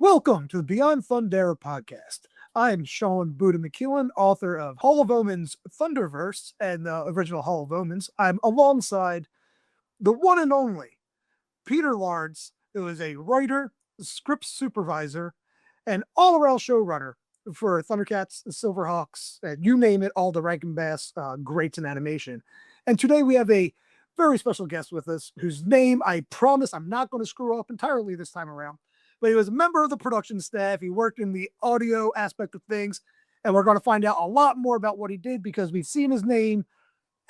Welcome to the Beyond Thundera Podcast. I'm Sean Buddha McEwen, author of Hall of Omens Thunderverse and the original Hall of Omens. I'm alongside the one and only Peter Lawrence, who is a writer, script supervisor, and all-around showrunner for ThunderCats and SilverHawks, and you name it, all the Rankin Bass greats in animation. And today we have a very special guest with us, whose name I promise I'm not going to screw up entirely this time around. But he was a member of the production staff. He worked in the audio aspect of things, and we're going to find out a lot more about what he did because we've seen his name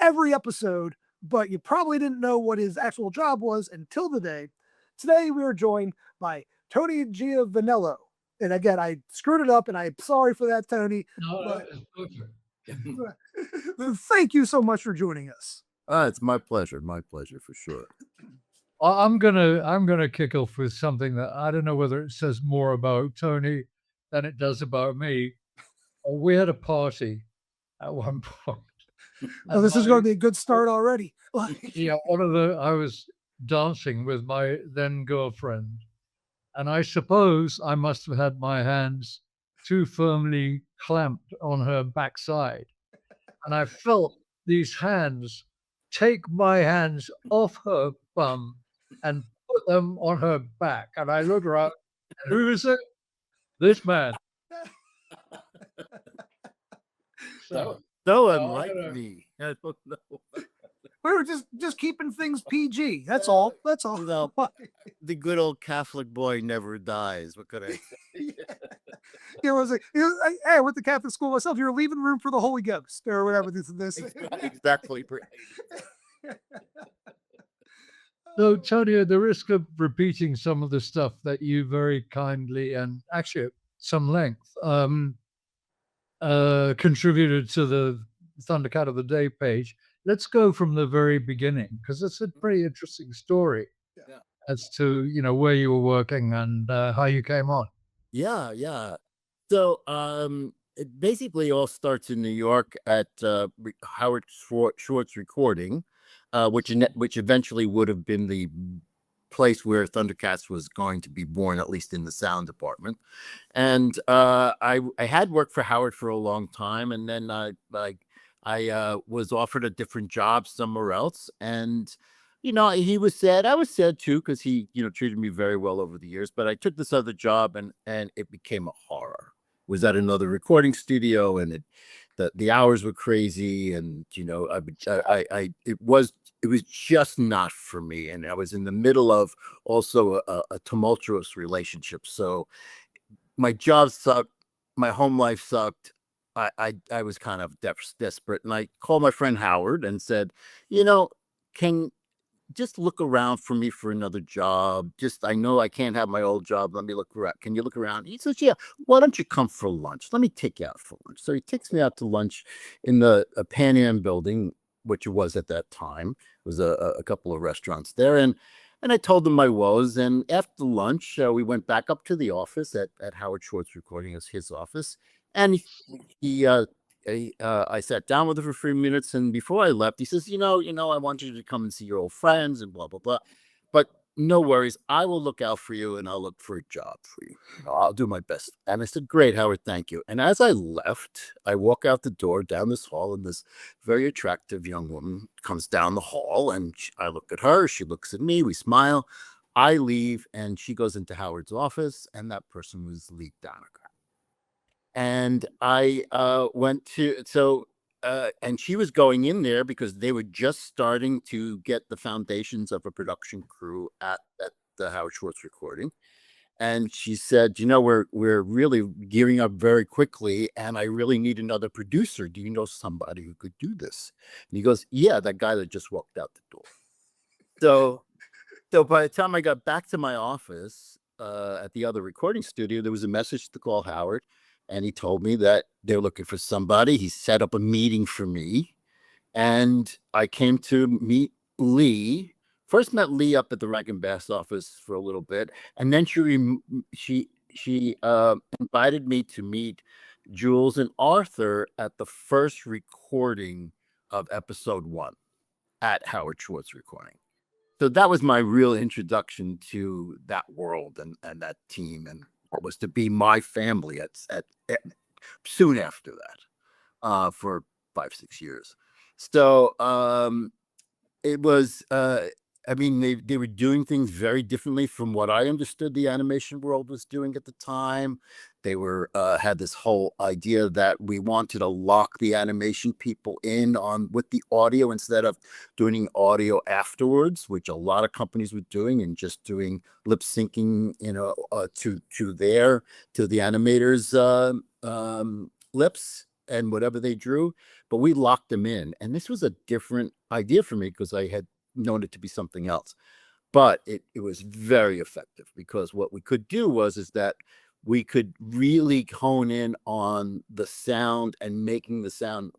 every episode, but you probably didn't know what his actual job was until today. Today we are joined by Tony Giovanniello. And again, I screwed it up, and I'm sorry for that, Tony. No, But thank you so much for joining us. It's my pleasure for sure. I'm gonna kick off with something that I don't know whether it says more about Tony than it does about me. We had a party at one point. Oh, this is going to be a good start already. Yeah, I was dancing with my then girlfriend, and I suppose I must have had my hands too firmly clamped on her backside, and I felt these hands take my hands off her bum and put them on her back. And I looked around, and who is it? This man. So I unlike don't know. me. I don't know. We were just keeping things PG. That's all. That's all. No, the good old Catholic boy never dies. What could I say? It was like, hey, I went to Catholic school myself. You're leaving room for the Holy Ghost or whatever this is. Exactly. So, Tony, at the risk of repeating some of the stuff that you very kindly and actually at some length contributed to the Thundercat of the Day page, let's go from the very beginning because it's a pretty interesting story as to where you were working and how you came on. Yeah. So it basically all starts in New York at Howard Schwartz Recording, which eventually would have been the place where Thundercats was going to be born, at least in the sound department. And I had worked for Howard for a long time, and then I was offered a different job somewhere else, and he was sad. I was sad too because he treated me very well over the years. But I took this other job, and it became a horror. It was at another recording studio, and the hours were crazy, and it was just not for me. And I was in the middle of also a tumultuous relationship. So my job sucked, my home life sucked. I was kind of desperate, and I called my friend Howard and said, can just look around for me for another job. I know I can't have my old job. Let me look around. Can you look around? He says, yeah, why don't you come for lunch? Let me take you out for lunch. So he takes me out to lunch in the Pan Am building, which it was at that time. It was a couple of restaurants there. And I told him my woes. And after lunch, we went back up to the office at Howard Schwartz Recording, as his office. And I sat down with him for 3 minutes, and before I left, he says, I want you to come and see your old friends and blah, blah, blah. But no worries, I will look out for you, and I'll look for a job for you. I'll do my best. And I said, great, Howard, thank you. And as I left, I walk out the door down this hall, and this very attractive young woman comes down the hall, and I look at her, she looks at me, we smile. I leave, and she goes into Howard's office, and that person was Lee Donoghue. And I went to and she was going in there because they were just starting to get the foundations of a production crew at the Howard Schwartz Recording. And she said, we're really gearing up very quickly, and I really need another producer. Do you know somebody who could do this? And he goes, yeah, that guy that just walked out the door. So by the time I got back to my office at the other recording studio, there was a message to call Howard. And he told me that they're looking for somebody. He set up a meeting for me, and I came to meet Lee. First met Lee up at the Rankin Bass office for a little bit, and then she invited me to meet Jules and Arthur at the first recording of episode 1 at Howard Schwartz Recording. So that was my real introduction to that world and that team. And was to be my family at soon after that, for 5, 6 years. So it was I mean, they were doing things very differently from what I understood the animation world was doing at the time. They were had this whole idea that we wanted to lock the animation people in on with the audio instead of doing audio afterwards, which a lot of companies were doing, and just doing lip syncing, to the animators' lips and whatever they drew. But we locked them in, and this was a different idea for me because I had known it to be something else. But it was very effective because what we could do is that we could really hone in on the sound and making the sound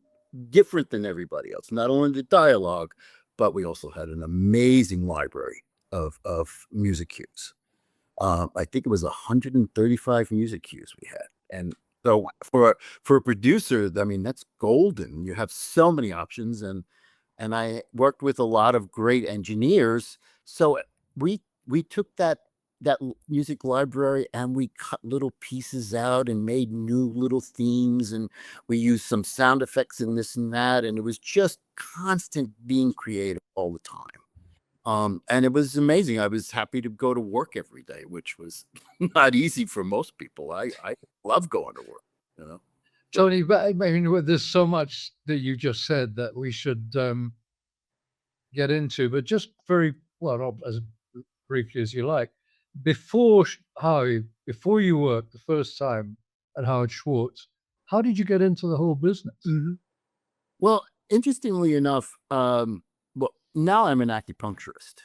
different than everybody else. Not only the dialogue, but we also had an amazing library of music cues. I think it was 135 music cues we had, and so for a producer, I mean, that's golden. You have so many options, and I worked with a lot of great engineers. So we took that music library and we cut little pieces out and made new little themes, and we used some sound effects and this and that, and it was just constant being creative all the time. And it was amazing. I was happy to go to work every day, which was not easy for most people. I love going to work, you know. Tony, but I mean, there's so much that you just said that we should get into, but just very well, not as briefly as you like. Before you worked the first time at Howard Schwartz, how did you get into the whole business? Well, interestingly enough, well, now I'm an acupuncturist,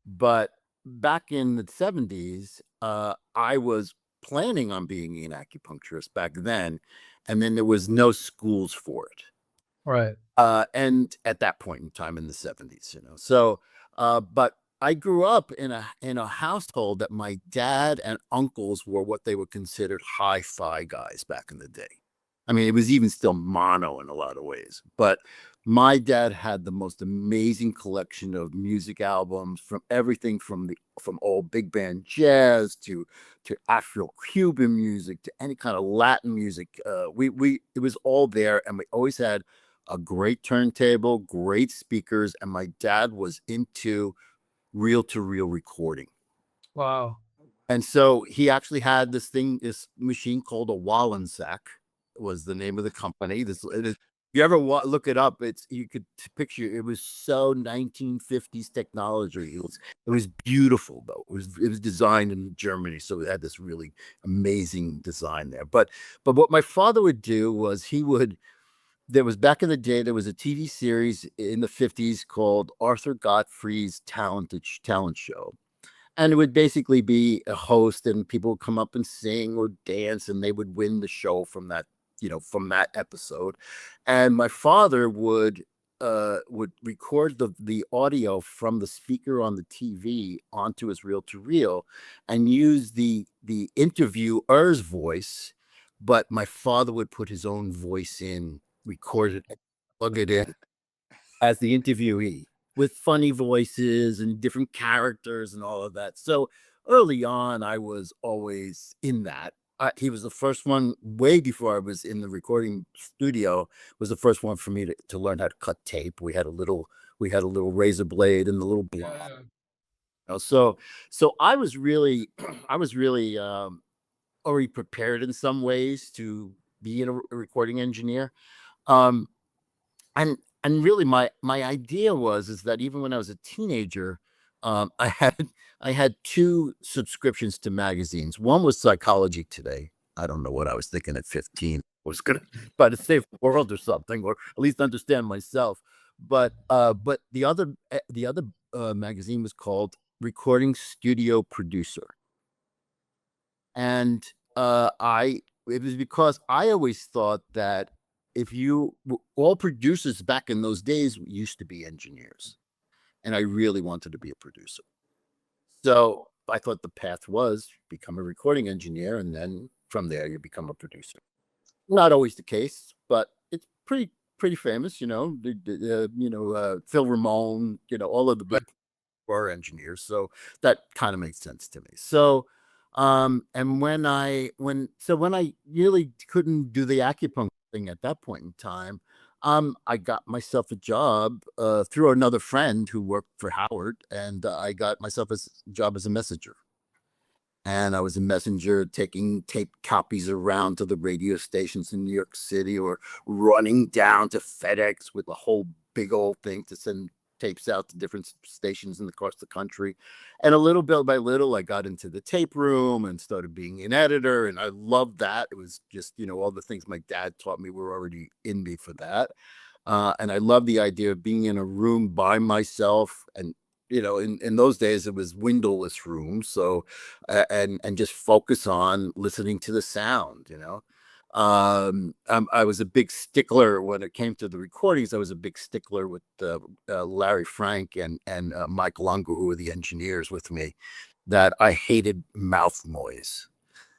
but back in the 70s, I was planning on being an acupuncturist back then, and then there was no schools for it. Right. And at that point in time in the 70s, So, but I grew up in a household that my dad and uncles were what they were considered hi-fi guys back in the day. I mean, it was even still mono in a lot of ways, but my dad had the most amazing collection of music albums, from everything from old big band jazz to Afro-Cuban music to any kind of Latin music. We it was all there, and we always had a great turntable, great speakers, and my dad was into reel-to-reel recording. Wow. And so he actually had this machine called a Wallensack was the name of the company. If you ever look it up, you could picture it was so 1950s technology. It was beautiful though. It was designed in Germany, so it had this really amazing design there. But what my father would do was there was back in the day, there was a TV series in the 50s called Arthur Godfrey's Talent Show. And it would basically be a host, and people would come up and sing or dance, and they would win the show from that episode. And my father would record the audio from the speaker on the TV onto his reel to reel, and use the interviewer's voice, but my father would put his own voice in, record it, and plug it in as the interviewee, with funny voices and different characters and all of that. So early on, I was always in that. He was the first one, way before I was in the recording studio, was the first one for me to learn how to cut tape. We had a little razor blade and the little block. So I was really, already prepared in some ways to be a recording engineer. Um, and really my idea is that even when I was a teenager, I had two subscriptions to magazines. One was Psychology Today. I don't know what I was thinking at 15. I was gonna try to save the world or something, or at least understand myself. But the other magazine was called Recording Studio Producer. And it was because I always thought that all producers back in those days used to be engineers, and I really wanted to be a producer. So I thought the path was become a recording engineer, and then from there you become a producer. Not always the case, but it's pretty famous, Phil Ramone, all of the best were engineers, so that kind of makes sense to me. So And when I really couldn't do the acupuncture thing at that point in time, I got myself a job through another friend who worked for Howard, and I got myself a job as a messenger. And I was a messenger taking tape copies around to the radio stations in New York City, or running down to FedEx with a whole big old thing to send tapes out to different stations across the country. And a little bit by little, I got into the tape room and started being an editor. And I loved that. It was just, all the things my dad taught me were already in me for that. And I love the idea of being in a room by myself. And in those days it was windowless rooms, so and just focus on listening to the sound. I was a big stickler when it came to the recordings. I was a big stickler with Larry Frank and Mike Lungu, who were the engineers with me, that I hated mouth noise.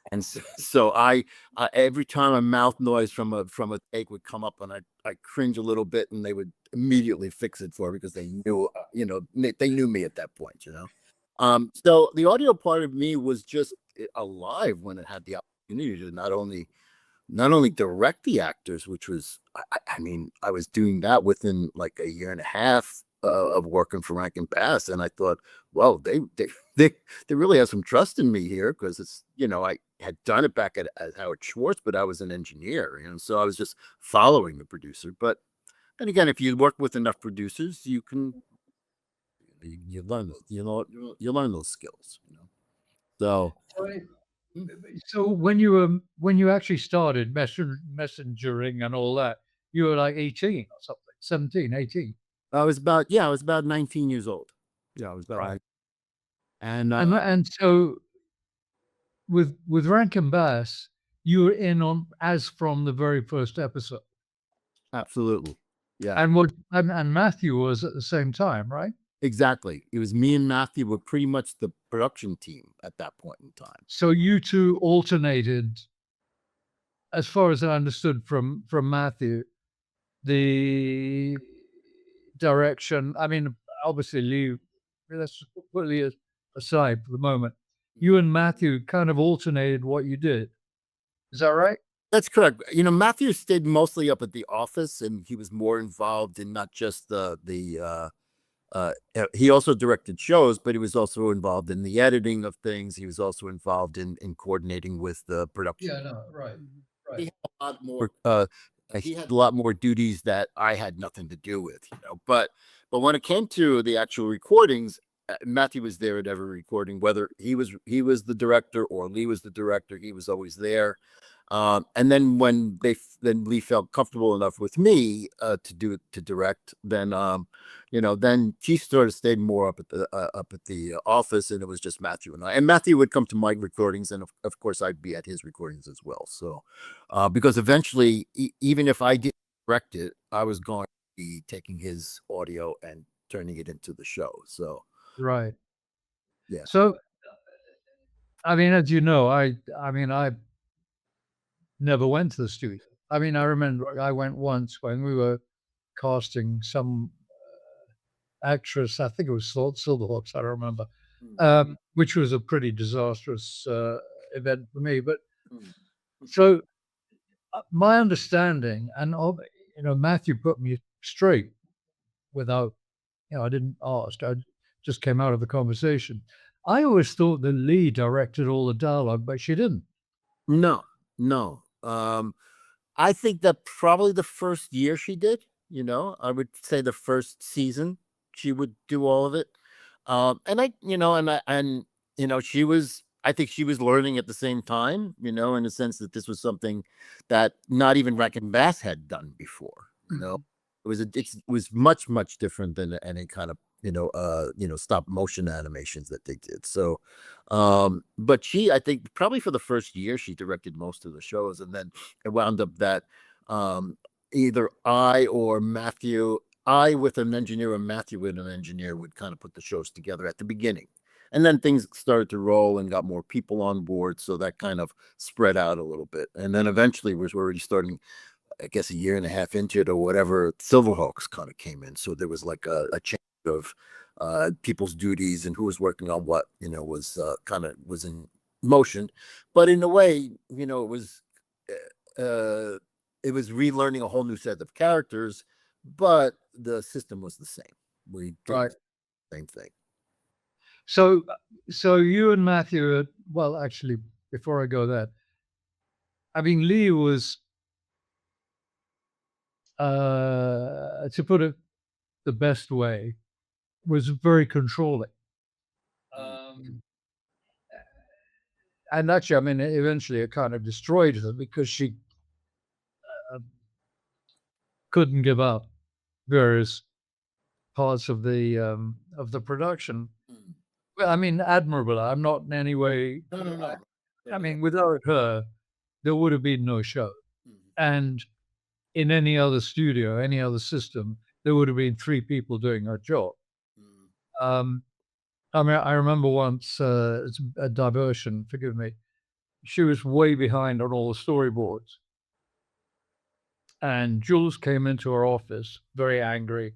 And so I every time a mouth noise from a take would come up, and I cringe a little bit, and they would immediately fix it for me, because they knew, they knew me at that point. So the audio part of me was just alive when it had the opportunity to not only direct the actors, which was, I mean, I was doing that within like a year and a half of working for Rankin Bass, and I thought, well, they really have some trust in me here, because it's, I had done it back at Howard Schwartz, but I was an engineer, so I was just following the producer. But then again, if you work with enough producers, you learn you learn those skills. So So when you actually started messengering and all that, you were like 18 or something, 17, 18. I was about 19 years old. Yeah, I was about Right. and So with Rankin Bass, you were in on as from the very first episode. absolutely. Yeah. And Matthew was at the same time, right? Exactly. It was me and Matthew were pretty much the production team at that point in time. So you two alternated, as far as I understood from Matthew, the direction. I mean, obviously, Lee, let's put Lee aside for the moment. You and Matthew kind of alternated what you did. Is that right? That's correct. Matthew stayed mostly up at the office, and he was more involved in not just he also directed shows, but he was also involved in the editing of things. He was also involved in coordinating with the production. Yeah, no, right. He had a lot more. He had a lot more duties that I had nothing to do with, But when it came to the actual recordings, Matthew was there at every recording, whether he was the director or Lee was the director. He was always there. And then when Lee felt comfortable enough with me to direct, then then he sort of stayed more up at the office, and it was just Matthew and I. And Matthew would come to my recordings, and of course I'd be at his recordings as well. So because eventually, even if I didn't direct it, I was going to be taking his audio and turning it into the show. So Right. yeah. So, I mean, as you know, I never went to the studio. I mean, I remember I went once when we were casting some actress. I think it was SilverHawks. I don't remember, which was a pretty disastrous event for me. But so my understanding, and Matthew put me straight without, I didn't ask. I just came out of the conversation. I always thought that Lee directed all the dialogue, but she didn't. No. I think that probably the first year she did, I would say the first season she would do all of it. And I think she was learning at the same time, in the sense that this was something that not even Rankin Bass had done before. It was much, much different than any kind of stop motion animations that they did. So but I think probably for the first year she directed most of the shows, and then it wound up that either I or Matthew, I with an engineer or Matthew with an engineer, would kind of put the shows together at the beginning, and then things started to roll and got more people on board, so that kind of spread out a little bit. And then eventually we're already starting, I guess, a year and a half into it or whatever, SilverHawks kind of came in, so there was like a change of people's duties and who was working on what, was in motion, but in a way, it was relearning a whole new set of characters, but the system was the same. We did Right. the same thing. So, you and Matthew, well, actually, before I go there, I mean, Lee was, to put it the best way, was very controlling. And actually, I mean, eventually it kind of destroyed her because she couldn't give up various parts of the production. Well, I mean, admirable. I'm not in any way. No. I mean, without her, there would have been no show. And in any other studio, any other system, there would have been 3 people doing her job. I mean, I remember once, it's a diversion, forgive me. She was way behind on all the storyboards. And Jules came into her office very angry,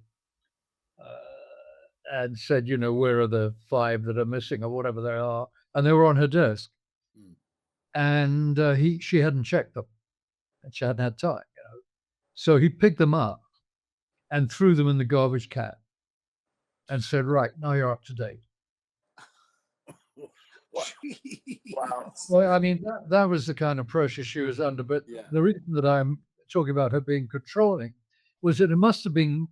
and said, where are the 5 that are missing or whatever they are? And they were on her desk. And she hadn't checked them, and she hadn't had time. So he picked them up and threw them in the garbage can and said, right, now you're up to date. Wow. Well, I mean, that was the kind of pressure she was under. But the reason that I'm talking about her being controlling was that it must have been,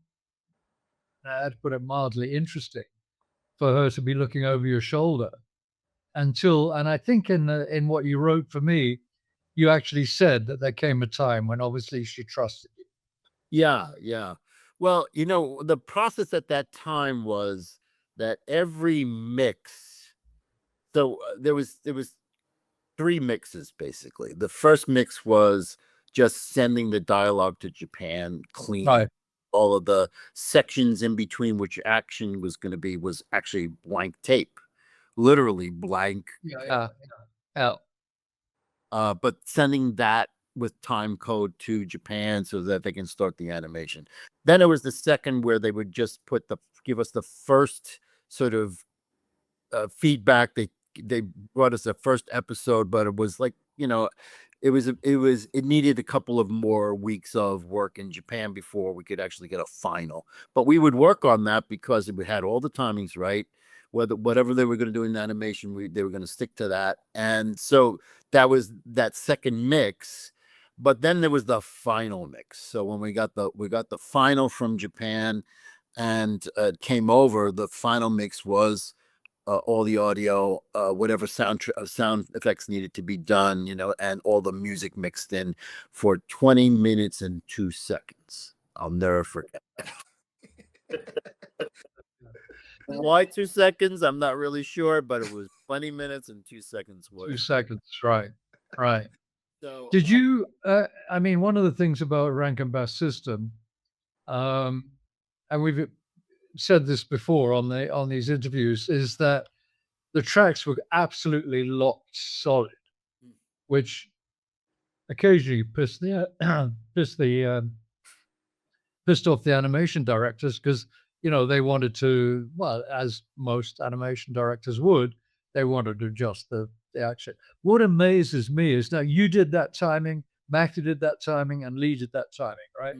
to put it mildly, interesting for her to be looking over your shoulder and I think in what you wrote for me, you actually said that there came a time when obviously she trusted you. Yeah. Well, the process at that time was that every mix. So there was 3 mixes basically. The first mix was just sending the dialogue to Japan, clean. Right. All of the sections in between which action was going to be was actually blank tape, literally blank. Yeah. But sending that with time code to Japan so that they can start the animation. Then there was the second where they would just give us the first sort of feedback. They brought us the first episode, but it was like, it needed a couple of more weeks of work in Japan before we could actually get a final. But we would work on that because we had all the timings right. Whatever they were going to do in animation, they were going to stick to that. And so that was that second mix. But then there was the final mix. So when we got the final from Japan and came over, the final mix was all the audio, whatever sound effects needed to be done, and all the music mixed in for 20 minutes and 2 seconds. I'll never forget. Why 2 seconds? I'm not really sure, but it was 20 minutes and 2 seconds. 2 seconds, right. So Did you, I mean, one of the things about Rankin Bass system, and we've said this before on these interviews, is that the tracks were absolutely locked solid, which occasionally pissed off the animation directors because they wanted to, well, as most animation directors would, they wanted to adjust the action. What amazes me is now you did that timing, Matthew did that timing, and Lee did that timing, right?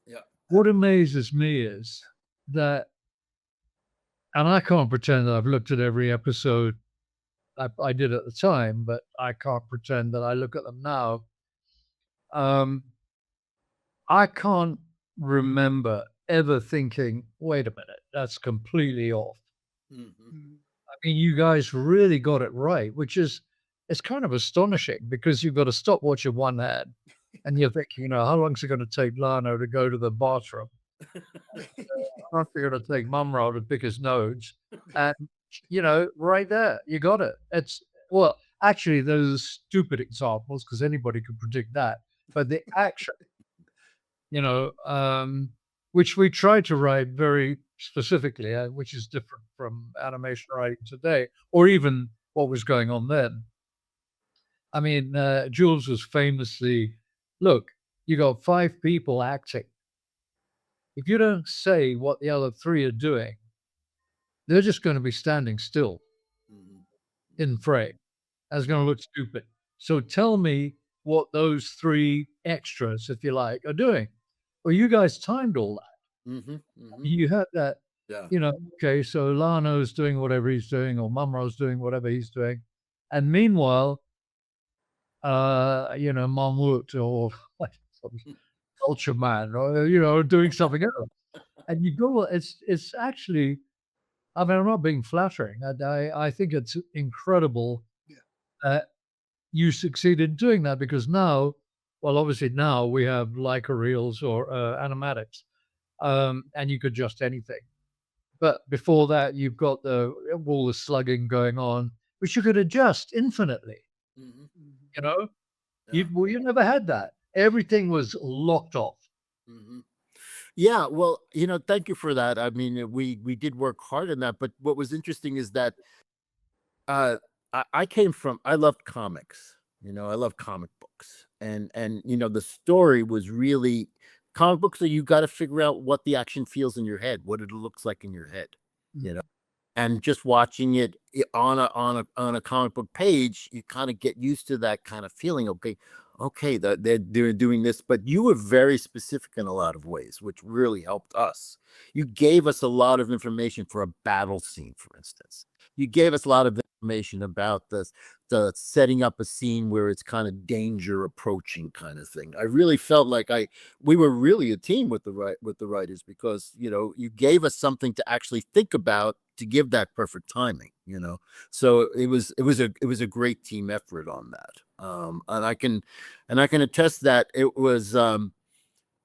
Yeah. What amazes me is that, and I can't pretend that I've looked at every episode. I did at the time, but I can't pretend that I look at them now. I can't remember ever thinking, wait a minute, that's completely off. I mean, you guys really got it right, it's kind of astonishing because you've got to stop watching one hand and you're thinking, how long is it going to take Lano to go to the bathroom? How long is it going to take Mumra to pick his nose? And, right there, you got it. Well, actually, those are stupid examples because anybody could predict that. But the action, which we try to write very specifically, which is different from animation writing today, or even what was going on then. I mean, Jules was famously, look, you got 5 people acting. If you don't say what the other 3 are doing, they're just going to be standing still in frame. That's going to look stupid. So tell me what those three extras, if you like, are doing. Well, you guys timed all that. Mm-hmm. You had that, Yeah. okay, so Lano's doing whatever he's doing, or Mumro's doing whatever he's doing. And meanwhile, Monwood or Ultraman or, doing something else. And you go, well, it's actually, I mean, I'm not being flattering. I think it's incredible Yeah. that you succeeded doing that, because now, well, obviously now we have Leica reels or animatics, and you could adjust anything. But before that, you've got all the slugging going on, which you could adjust infinitely. Mm-hmm. You know, Yeah. you never had that. Everything was locked off. Mm-hmm. Yeah, well, thank you for that. I mean, we did work hard on that, but what was interesting is that uh I loved comics. I love comic books. And the story was really comic books, so you got to figure out what the action feels in your head, what it looks like in your head, you know. And just watching it on a comic book page, you kind of get used to that kind of feeling. Okay, they're doing this, but you were very specific in a lot of ways, which really helped us. You gave us a lot of information for a battle scene, for instance. You gave us a lot of information about the setting up a scene where it's kind of danger approaching kind of thing. I really felt like we were really a team with the writers, because you gave us something to actually think about to give that perfect timing. So it was a great team effort on that. And I can attest that it was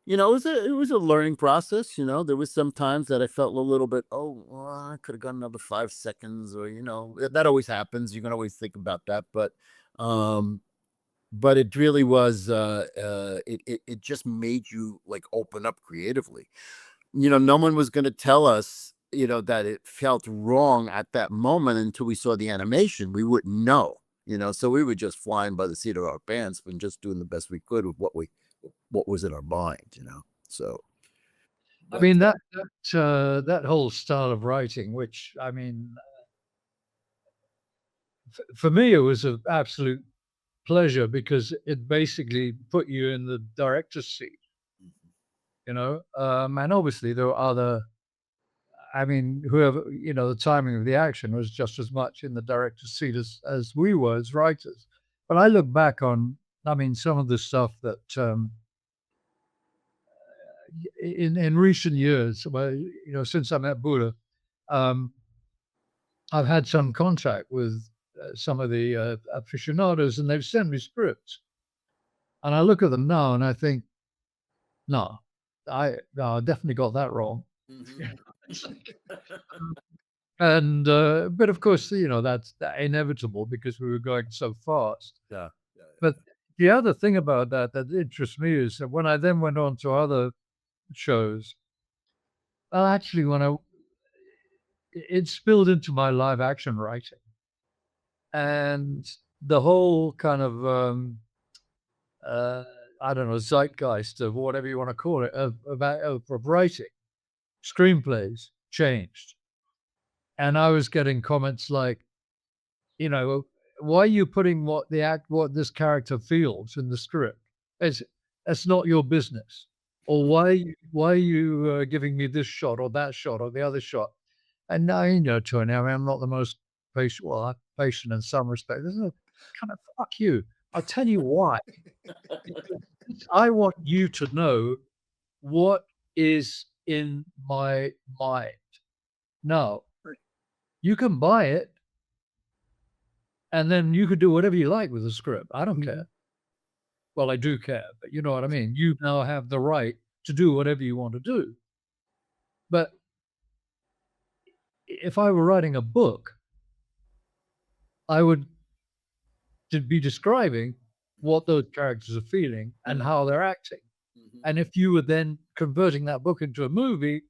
it was a learning process. There was some times that I felt a little bit, oh, well, I could have got another 5 seconds, or that always happens. You can always think about that, but it really was it just made you like open up creatively. No one was going to tell us that it felt wrong at that moment until we saw the animation. We wouldn't know. So we were just flying by the seat of our pants and just doing the best we could with what was in our mind. So I mean, that whole style of writing, which, I mean, for me, it was an absolute pleasure, because it basically put you in the director's seat. And obviously there were other, I mean, whoever, the timing of the action was just as much in the director's seat as we were as writers. But I look back on, I mean, some of the stuff that in recent years, well, since I met Buddha, um, I've had some contact with some of the aficionados, and they've sent me scripts, and I look at them now and I think, no, I definitely got that wrong. And but of course, that's inevitable, because we were going so fast. yeah. But the other thing about that interests me is that when I then went on to other shows, well, actually, it spilled into my live action writing, and the whole kind of uh, I don't know, zeitgeist of whatever you want to call it of writing screenplays changed, and I was getting comments like, why are you putting what this character feels in the script? It's That's not your business. Or why are you giving me this shot or that shot or the other shot? And now, Tony, I mean, I'm not the most patient. Well, I'm patient in some respects. This is kind of, fuck you. I'll tell you why. I want you to know what is in my mind. Now, you can buy it, and then you could do whatever you like with the script. I don't care. Well, I do care, but you know what I mean? You now have the right to do whatever you want to do. But if I were writing a book, I would be describing what those characters are feeling and how they're acting. And if you were then converting that book into a movie,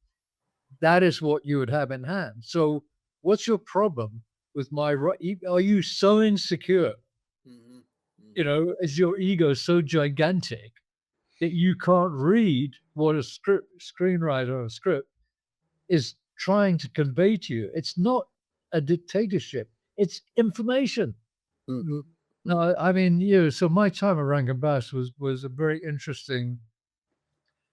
that is what you would have in hand. So what's your problem with are you so insecure? Is your ego so gigantic that you can't read what a screenwriter or a script is trying to convey to you? It's not a dictatorship. It's information. No, I mean, so my time at Rankin Bass was a very interesting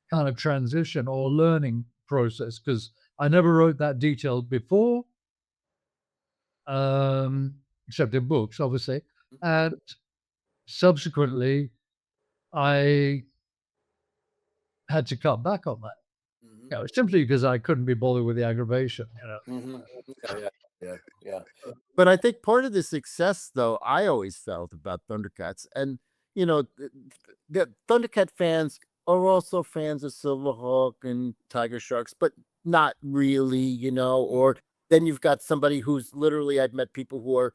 kind of transition or learning process because I never wrote that detailed before, except in books, obviously. And subsequently, I had to cut back on that. Simply because I couldn't be bothered with the aggravation. Yeah. But I think part of the success, though, I always felt about Thundercats, and the Thundercat fans are also fans of Silverhawk and Tiger Sharks, but not really, or then you've got somebody who's literally, I've met people who are,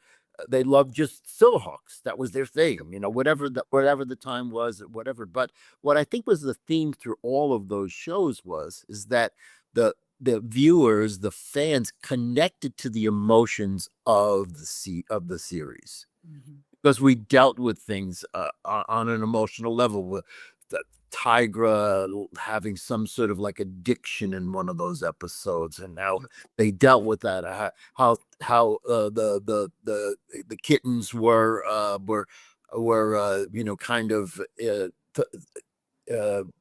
they love just Silverhawks. That was their thing, whatever the time was, or whatever. But what I think was the theme through all of those shows is that the viewers, the fans, connected to the emotions of the series, because we dealt with things on an emotional level, with the Tigra having some sort of like addiction in one of those episodes, and how they dealt with that. How the kittens were kind of.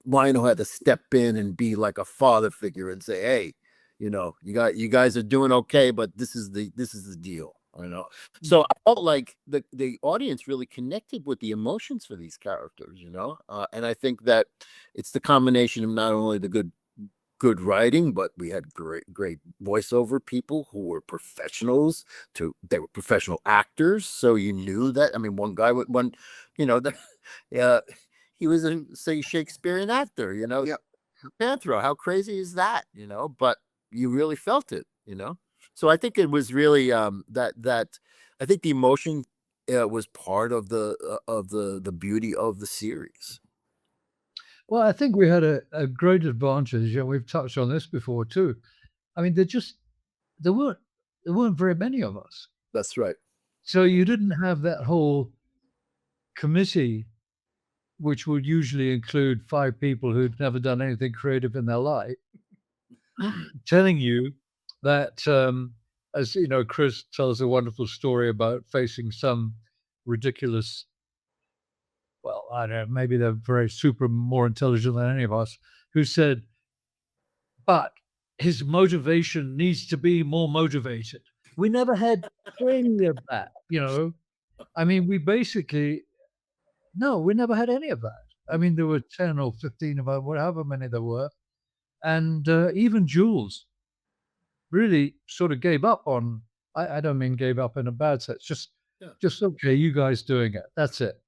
Lionel had to step in and be like a father figure and say, "Hey, you guys are doing okay, but this is the deal." So I felt like the audience really connected with the emotions for these characters, and I think that it's the combination of not only the good writing, but we had great voiceover people who were professionals. They were professional actors, so you knew that. I mean, one guy with one, he was a, say, Shakespearean actor, Panthro. How crazy is that? But you really felt it, So I think it was really that I think the emotion was part of the beauty of the series. Well, I think we had a great advantage, and we've touched on this before too. I mean, there weren't very many of us. That's right. So you didn't have that whole committee, which would usually include 5 people who'd never done anything creative in their life, telling you that, as Chris tells a wonderful story about facing some ridiculous, well, I don't know, maybe they're very more intelligent than any of us, who said, but his motivation needs to be more motivated. We never had any of that, I mean, we never had any of that. I mean, there were 10 or 15 of us, however many there were. And even Jules really sort of gave up on, I don't mean gave up in a bad sense, just okay, you guys doing it. That's it.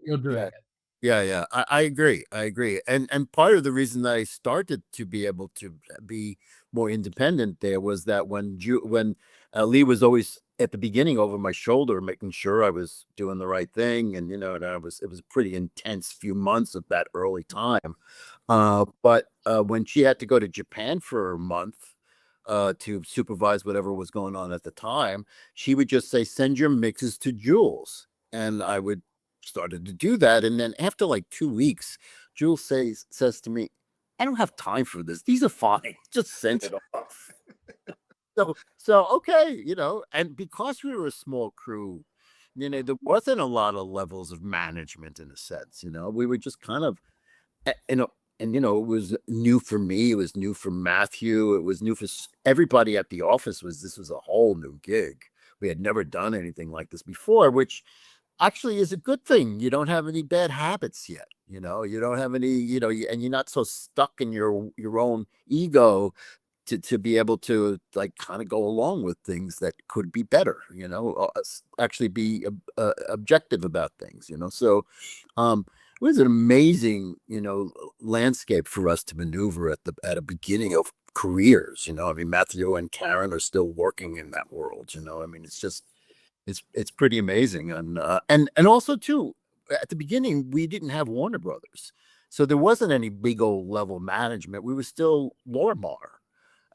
You're doing it. Yeah. I agree. And part of the reason that I started to be able to be more independent there was that when Lee was always at the beginning over my shoulder, making sure I was doing the right thing, and and it was a pretty intense few months of that early time. But when she had to go to Japan for a month to supervise whatever was going on at the time, she would just say, "Send your mixes to Jules," and I would started to do that. And then after like 2 weeks, Jules says to me, "I don't have time for this. These are fine. Just send it off." So okay, and because we were a small crew, there wasn't a lot of levels of management in a sense. We were just kind of, and it was new for me. It was new for Matthew. It was new for everybody at the office. This was a whole new gig. We had never done anything like this before, which actually is a good thing. You don't have any bad habits yet. You don't have any, and you're not so stuck in your own ego to be able to like kind of go along with things that could be better, actually be objective about things, So it was an amazing, landscape for us to maneuver at a beginning of careers. I mean, Matthew and Karen are still working in that world. I mean, it's just, it's pretty amazing. And also too, at the beginning, we didn't have Warner Brothers, so there wasn't any big old level management. We were still Lorimar.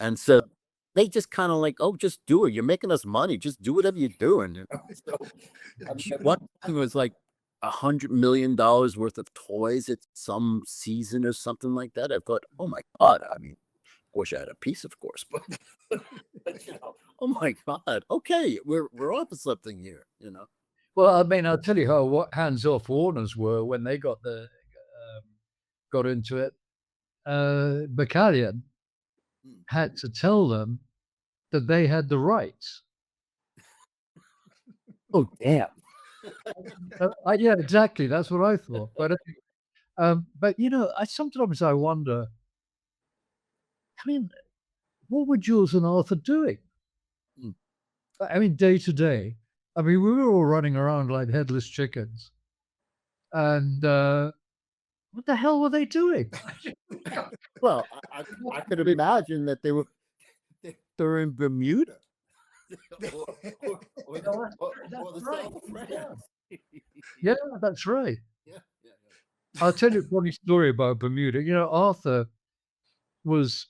And so they just kind of like, "Oh, just do it. You're making us money. Just do whatever you're doing." So, one thing was like $100 million worth of toys at some season or something like that. I thought, oh my God. I mean, I wish I had a piece, of course, but oh my God. Okay, we're onto something here. Well, I mean, I'll tell you how what hands-off Warners were when they got into it. Battalion had to tell them that they had the rights. Oh, damn. Yeah, exactly. That's what I thought. But sometimes I wonder. I mean, what were Jules and Arthur doing? Mm. I mean, day to day. I mean, we were all running around like headless chickens. And what the hell were they doing? Well, I could imagine that they were in Bermuda. or the South of France. Yeah, that's right. Yeah. I'll tell you a funny story about Bermuda. Arthur was,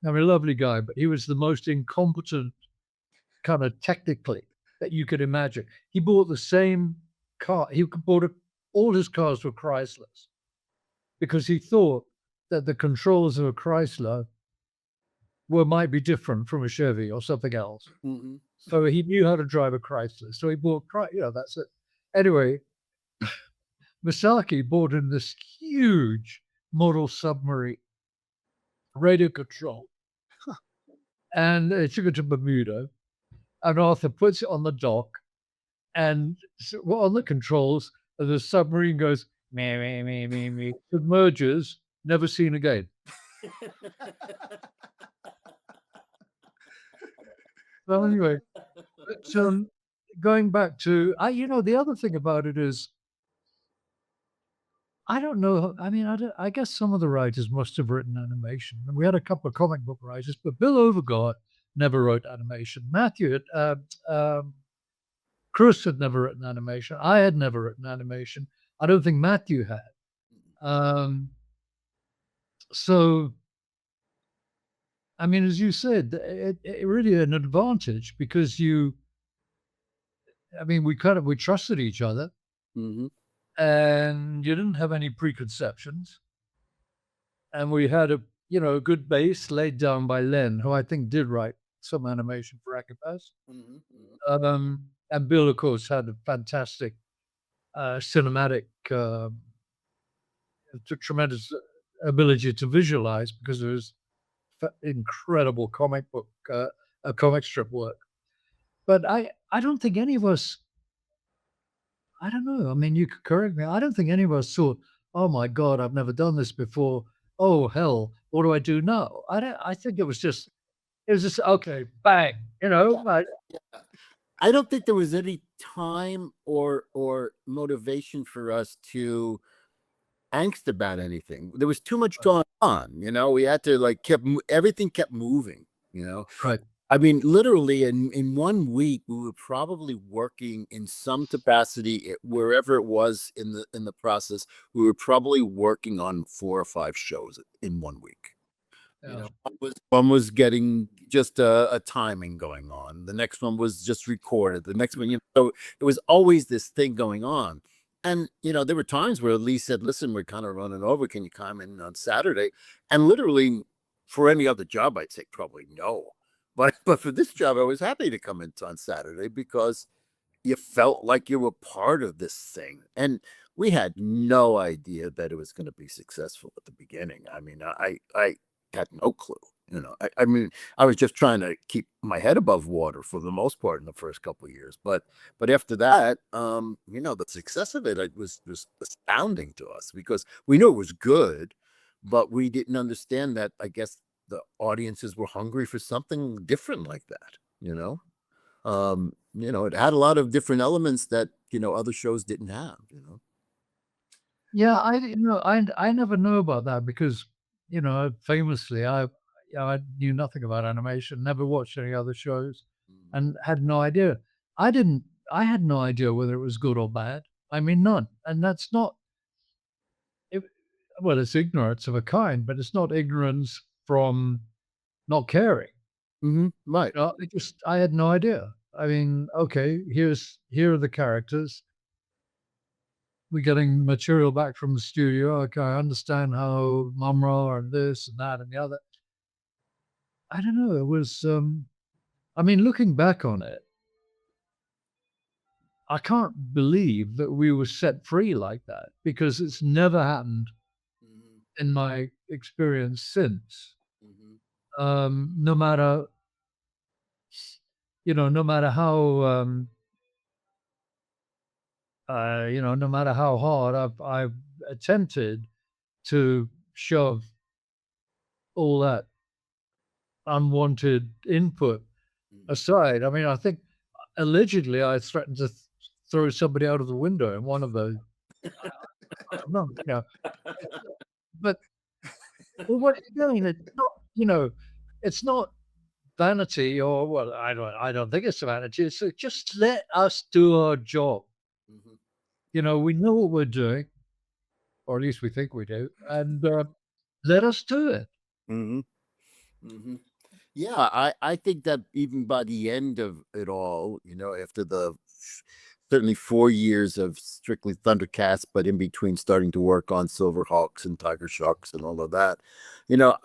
a lovely guy, but he was the most incompetent kind of technically that you could imagine. He bought the same car. All his cars were Chryslers because he thought that the controls of a Chrysler might be different from a Chevy or something else. Mm-hmm. So he knew how to drive a Chrysler. So he bought, that's it. Anyway, Misaki bought him this huge model submarine, radio control. And they took it to Bermuda. And Arthur puts it on the dock. And on the controls, the submarine goes, me, me, me, me, me, submerges, never seen again. Well, anyway, but, going back to, the other thing about it is, I don't know. I mean, I guess some of the writers must have written animation. And we had a couple of comic book writers, but Bill Overgard never wrote animation. Matthew, Chris had never written animation. I had never written animation. I don't think Matthew had. So, I mean, as you said, it really an advantage because we trusted each other. Mm-hmm. And you didn't have any preconceptions. And we had a good base laid down by Len, who I think did write some animation for Rankin. Mm-hmm. And Bill, of course, had a fantastic cinematic, tremendous ability to visualize because it was incredible comic strip work. But I don't think any of us, I don't know. I mean, you could correct me. I don't think any of us thought, "Oh my God, I've never done this before. Oh hell, what do I do now?" I think it was just okay, bang. I don't think there was any time or motivation for us to angst about anything. There was too much going on. We had to everything kept moving. Right. I mean, literally in 1 week, we were probably working in some capacity wherever it was in the process. We were probably working on 4 or 5 shows in 1 week. Yeah. One was getting just a timing going on. The next one was just recorded. The next one, so it was always this thing going on. And there were times where Lee said, "Listen, we're kind of running over. Can you come in on Saturday?" And literally, for any other job, I'd say probably no. But for this job, I was happy to come in on Saturday because you felt like you were part of this thing. And we had no idea that it was going to be successful at the beginning. I mean, I had no clue. I mean, I was just trying to keep my head above water for the most part in the first couple of years. But after that, the success of it was astounding to us because we knew it was good, but we didn't understand that, I guess, the audiences were hungry for something different like that. It had a lot of different elements that other shows didn't have. Yeah, I never know about that because famously I knew nothing about animation, never watched any other shows, and had no idea. I had no idea whether it was good or bad. I mean, none, and that's not. Well, it's ignorance of a kind, but it's not ignorance from not caring. Mm-hmm. Right. I had no idea. I mean, okay, here are the characters. We're getting material back from the studio. Okay, I understand how Mumra and this and that and the other. I don't know. It was, I mean, looking back on it, I can't believe that we were set free like that, because it's never happened Mhm, in my experience since. mhm, No matter, no matter how, no matter how hard I've attempted to shove all that unwanted input mhm. aside. I mean, I think allegedly I threatened to throw somebody out of the window in one of those. I don't know, but what are you doing? It's not, it's not vanity, or well, I don't think it's vanity. It's just let us do our job. Mhm, We know what we're doing, or at least we think we do, and let us do it. mhm, mhm. Yeah, I think that even by the end of it all, after the certainly 4 years of strictly Thundercats, but in between starting to work on Silverhawks and Tiger Sharks and all of that,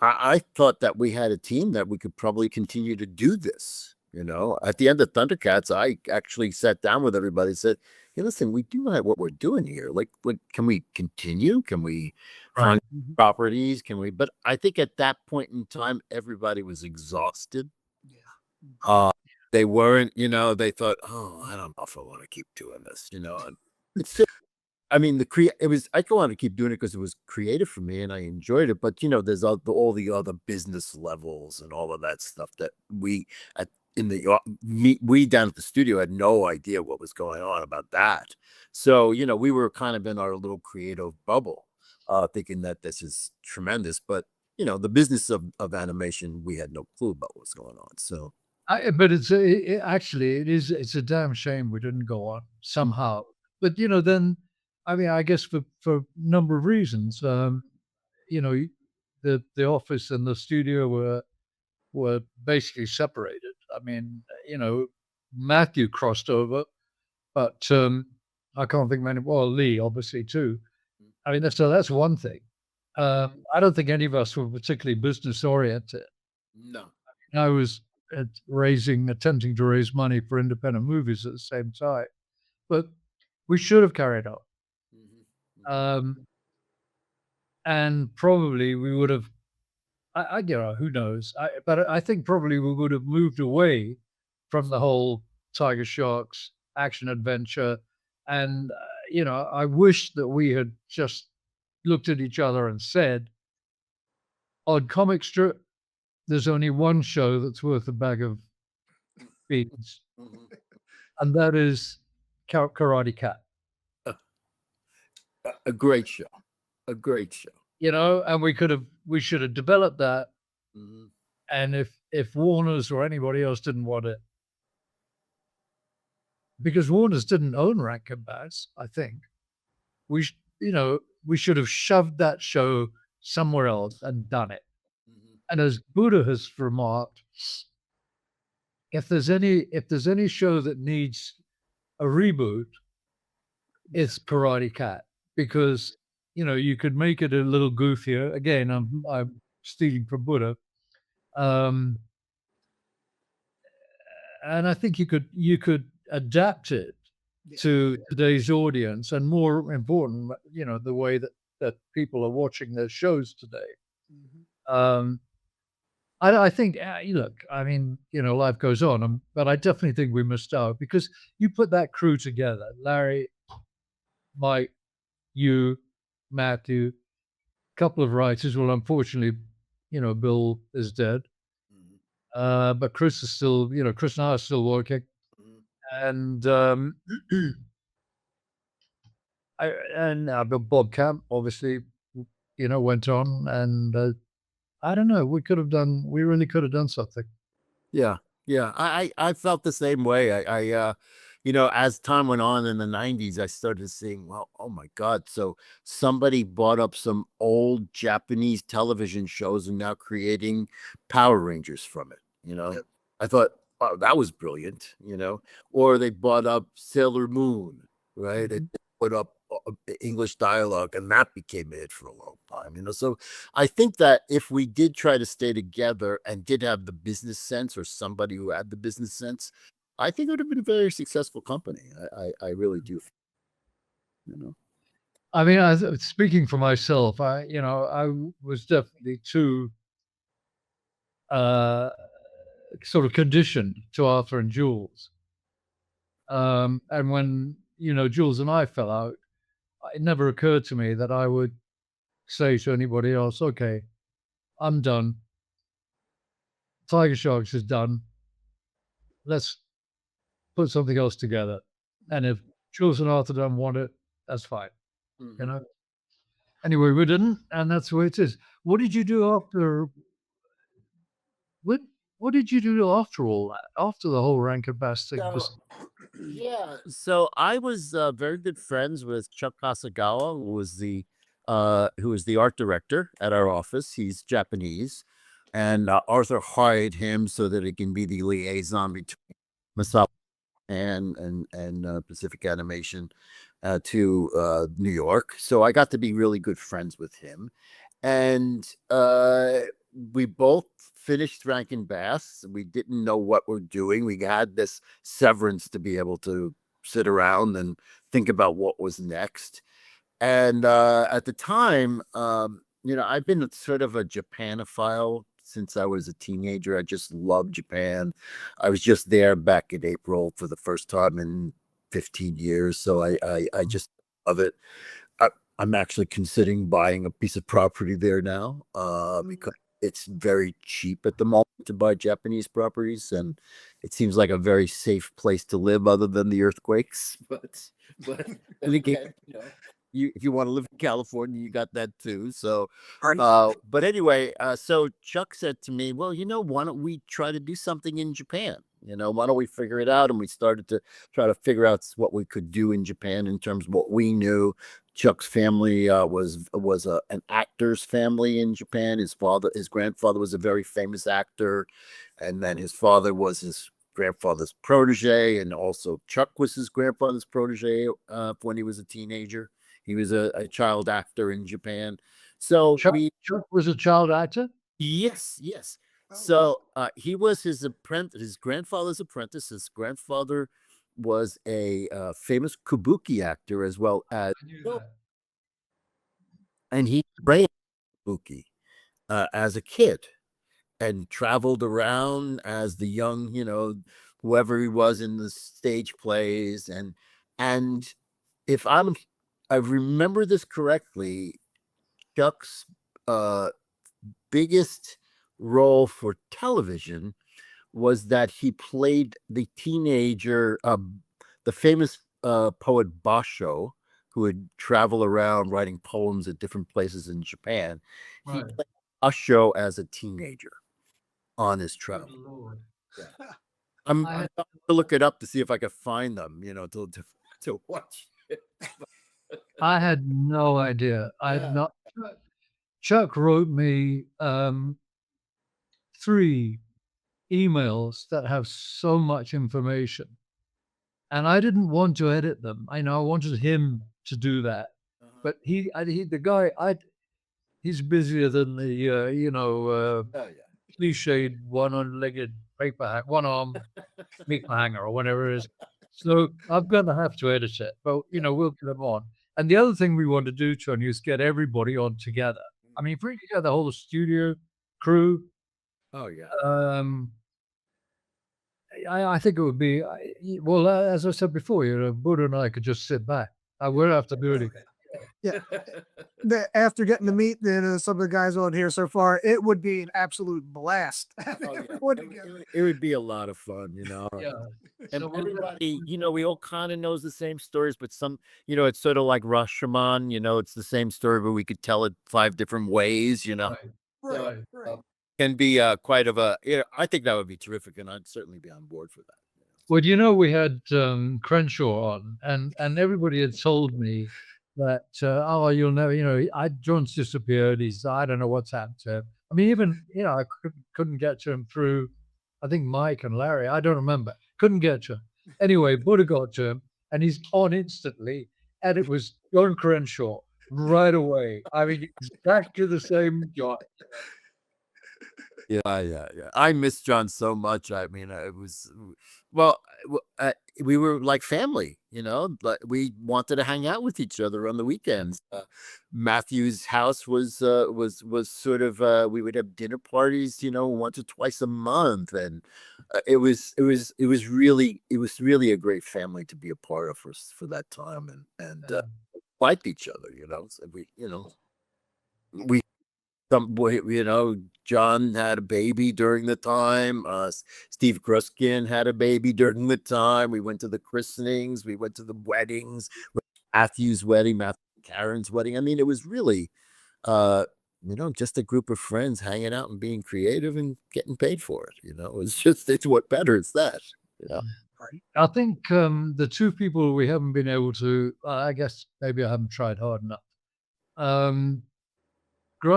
I thought that we had a team that we could probably continue to do this. At the end of Thundercats, I actually sat down with everybody and said, "Hey, listen, we do like what we're doing here. Like, can we continue? Can we Right. find properties? Can we?" But I think at that point in time, everybody was exhausted. Yeah. Uh, they weren't, they thought, "Oh, I don't know if I want to keep doing this," and it's still, I mean, it was, I go on to keep doing it because it was creative for me and I enjoyed it. But there's all the other business levels and all of that stuff that we at in the we down at the studio had no idea what was going on about that. So we were kind of in our little creative bubble, thinking that this is tremendous. But the business of animation, we had no clue about what's going on. So. But actually it's a damn shame we didn't go on somehow. But then, I mean, I guess for a number of reasons. You know, the office and the studio were basically separated. I mean, Matthew crossed over, but I can't think of many. Well, Lee obviously too. I mean, that's one thing. I don't think any of us were particularly business oriented. No. I was attempting to raise money for independent movies at the same time, but we should have carried on. Mhm, mhm. Um, and probably we would have, who knows? But I think probably we would have moved away from the whole Tiger Sharks action adventure. And, I wish that we had just looked at each other and said, on comic strip, there's only one show that's worth a bag of beans, Mhm. and that is Karate Cat. A great show. A great show. And we should have developed that. Mhm. And if Warner's or anybody else didn't want it, because Warner's didn't own Rankin Bass, I think we should have shoved that show somewhere else and done it. Mhm. And as Buddha has remarked, if there's any show that needs a reboot, it's Karate Cat, because you could make it a little goofier. Again, I'm stealing from Buddha, um, and I think you could adapt it Yeah. to today's audience, and more important, the way that people are watching their shows today. Mhm. Um, I think, look, I mean, life goes on, but I definitely think we missed out, because you put that crew together, Larry, Mike, you, Matthew, couple of writers. Well, unfortunately, Bill is dead, Mhm. but Chris is still, Chris and I are still working, Mhm. and Bob Camp obviously, went on, and I don't know. We really could have done something. Yeah. Yeah. I felt the same way. As time went on in the 90s, I started seeing, well, oh my God. So somebody bought up some old Japanese television shows and now creating Power Rangers from it. Yep. I thought, wow, that was brilliant. Or they bought up Sailor Moon, right? They Mhm. put up English dialogue, and that became a hit for a long time. So I think that if we did try to stay together and did have the business sense, or somebody who had the business sense, I think it would have been a very successful company. I really do. You know. I mean, speaking for myself, I was definitely too sort of conditioned to Arthur and Jules. And when, Jules and I fell out, it never occurred to me that I would say to anybody else, okay, I'm done. Tiger Sharks is done. Let's put something else together. And if Jules and Arthur don't want it, that's fine. Mhm. Anyway, we didn't, and that's the way it is. What did you do after? What did you do after all that? After the whole Rankin Bass thing? So, yeah. So I was very good friends with Chuck Kasagawa, who was the art director at our office. He's Japanese, and Arthur hired him so that it can be the liaison between Masawa and Pacific Animation to New York. So I got to be really good friends with him, and we both finished Rankin Bass. We didn't know what we're doing. We had this severance to be able to sit around and think about what was next. And at the time, I've been sort of a Japanophile since I was a teenager. I just loved Japan. I was just there back in April for the first time in 15 years. So I just love it. I'm actually considering buying a piece of property there now because it's very cheap at the moment to buy Japanese properties, and it seems like a very safe place to live other than the earthquakes. But and again, if you want to live in California, you got that too. So, but anyway, so Chuck said to me, well, why don't we try to do something in Japan? Why don't we figure it out? And we started to try to figure out what we could do in Japan in terms of what we knew. Chuck's family was an actor's family in Japan. His grandfather was a very famous actor, and then his father was his grandfather's protege, and also Chuck was his grandfather's protege when he was a teenager. He was a child actor in Japan. So Chuck was a child actor? Yes, yes. So he was his grandfather's apprentice. His grandfather was a famous kabuki actor as well as, and he trained kabuki as a kid and traveled around as the young, whoever he was in the stage plays. And if I remember this correctly, Chuck's biggest role for television was that he played the teenager, the famous poet Basho, who would travel around writing poems at different places in Japan. He played Basho as a teenager on his travel. I'm going to look it up to see if I can find them, to watch it. I had no idea. I had not. Chuck wrote me 3 emails that have so much information, and I didn't want to edit them. I wanted him to do that, but he's busier than the cliched one-legged one-arm paper hanger or whatever it is. So I'm going to have to edit it, but we'll get them on. And the other thing we want to do, Tony, is get everybody on together. I mean, bring together the whole studio crew. Oh yeah. I think it would be well, as I said before, Buddha and I could just sit back. I would have to do it again. Yeah. After getting to meet some of the guys on here so far, it would be an absolute blast. It would be a lot of fun, Yeah. And everybody, we all kind of knows the same stories, but some, it's sort of like Rashomon, it's the same story, but we could tell it 5 different ways, Right. Can be quite of a, I think that would be terrific, and I'd certainly be on board for that. Well, we had Crenshaw on, and everybody had told me that, you'll never, John's disappeared. I don't know what's happened to him. I mean, even, I couldn't get to him through, I think, Mike and Larry. I don't remember. Couldn't get to him. Anyway, Buddha got to him, and he's on instantly, and it was John Crenshaw right away. I mean, exactly the same John. Yeah. I miss John so much. I mean, it was well, we were like family, Like we wanted to hang out with each other on the weekends. Matthew's house was sort of we would have dinner parties, once or twice a month, and it was really a great family to be a part of for that time, and liked each other, So we some boy, John had a baby during the time. Steve Gruskin had a baby during the time. We went to the christenings. We went to the weddings. Matthew's wedding, Matthew and Karen's wedding. I mean, it was really, uh, just a group of friends hanging out and being creative and getting paid for it. It's what better is that. Right. I think the two people we haven't been able to, I guess maybe I haven't tried hard enough.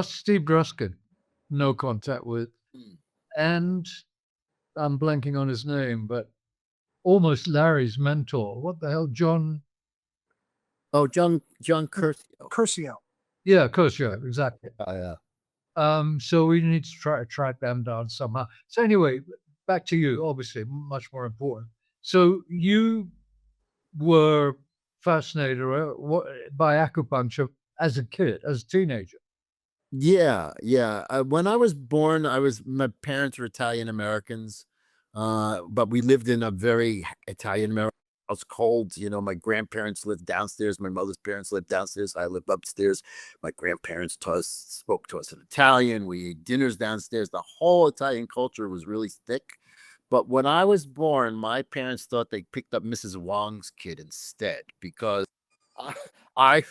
Steve Gruskin, no contact with, Mm. and I'm blanking on his name, but almost Larry's mentor. What the hell, John? Oh, John Curcio. Curcio. Yeah, Curcio, exactly. Yeah. So we need to try to track them down somehow. So anyway, back to you, obviously, much more important. So you were fascinated by acupuncture as a kid, as a teenager. Yeah. When I was born, my parents were Italian Americans, but we lived in a very Italian American household. My grandparents lived downstairs. My mother's parents lived downstairs. I lived upstairs. My grandparents spoke to us in Italian. We ate dinners downstairs. The whole Italian culture was really thick. But when I was born, my parents thought they picked up Mrs. Wong's kid instead because I, I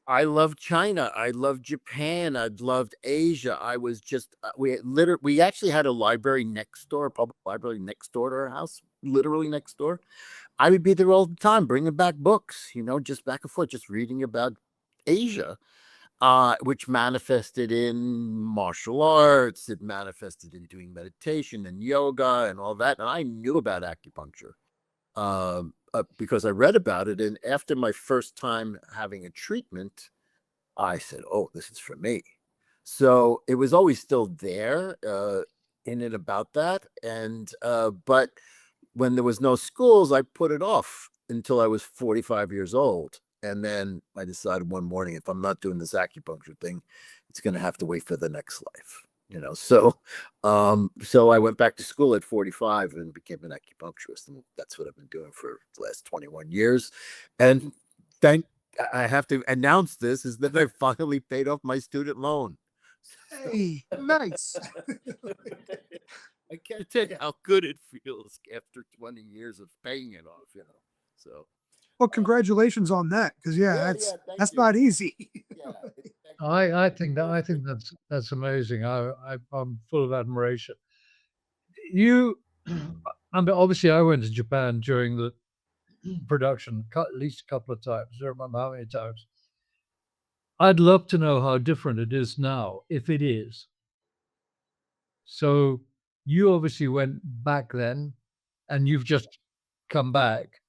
I love China. I love Japan. I loved Asia. I was just we actually had a library next door, a public library next door to our house, literally next door. I would be there all the time, bringing back books, just back and forth, just reading about Asia, which manifested in martial arts. It manifested in doing meditation and yoga and all that. And I knew about acupuncture because I read about it. And after my first time having a treatment, I said, "Oh, this is for me." So it was always still there in it about that. And but when there was no schools, I put it off until I was 45 years old. And then I decided one morning, if I'm not doing this acupuncture thing, it's going to have to wait for the next life. So I went back to school at 45 and became an acupuncturist, and that's what I've been doing for the last 21 years. And I have to announce this is that I finally paid off my student loan. Hey, nice. I can't tell you how good it feels after 20 years of paying it off, So Well, congratulations on that, because thank that's you. not easy. Yeah, I think that's amazing. I'm full of admiration. You, I mean, obviously, I went to Japan during the production at least a couple of times. I don't remember how many times. I'd love to know how different it is now, if it is. So you obviously went back then, and you've just come back.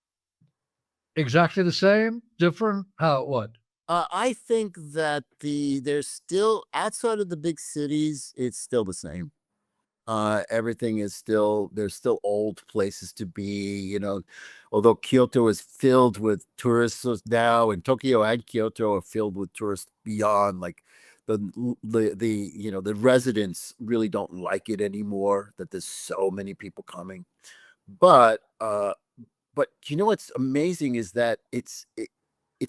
Exactly the same, different? How? What? I think that there's still outside of the big cities, it's still the same. Everything is there's still old places to be, although Kyoto is filled with tourists now, and Tokyo and Kyoto are filled with tourists beyond, like the residents really don't like it anymore that there's so many people coming. But what's amazing is that it's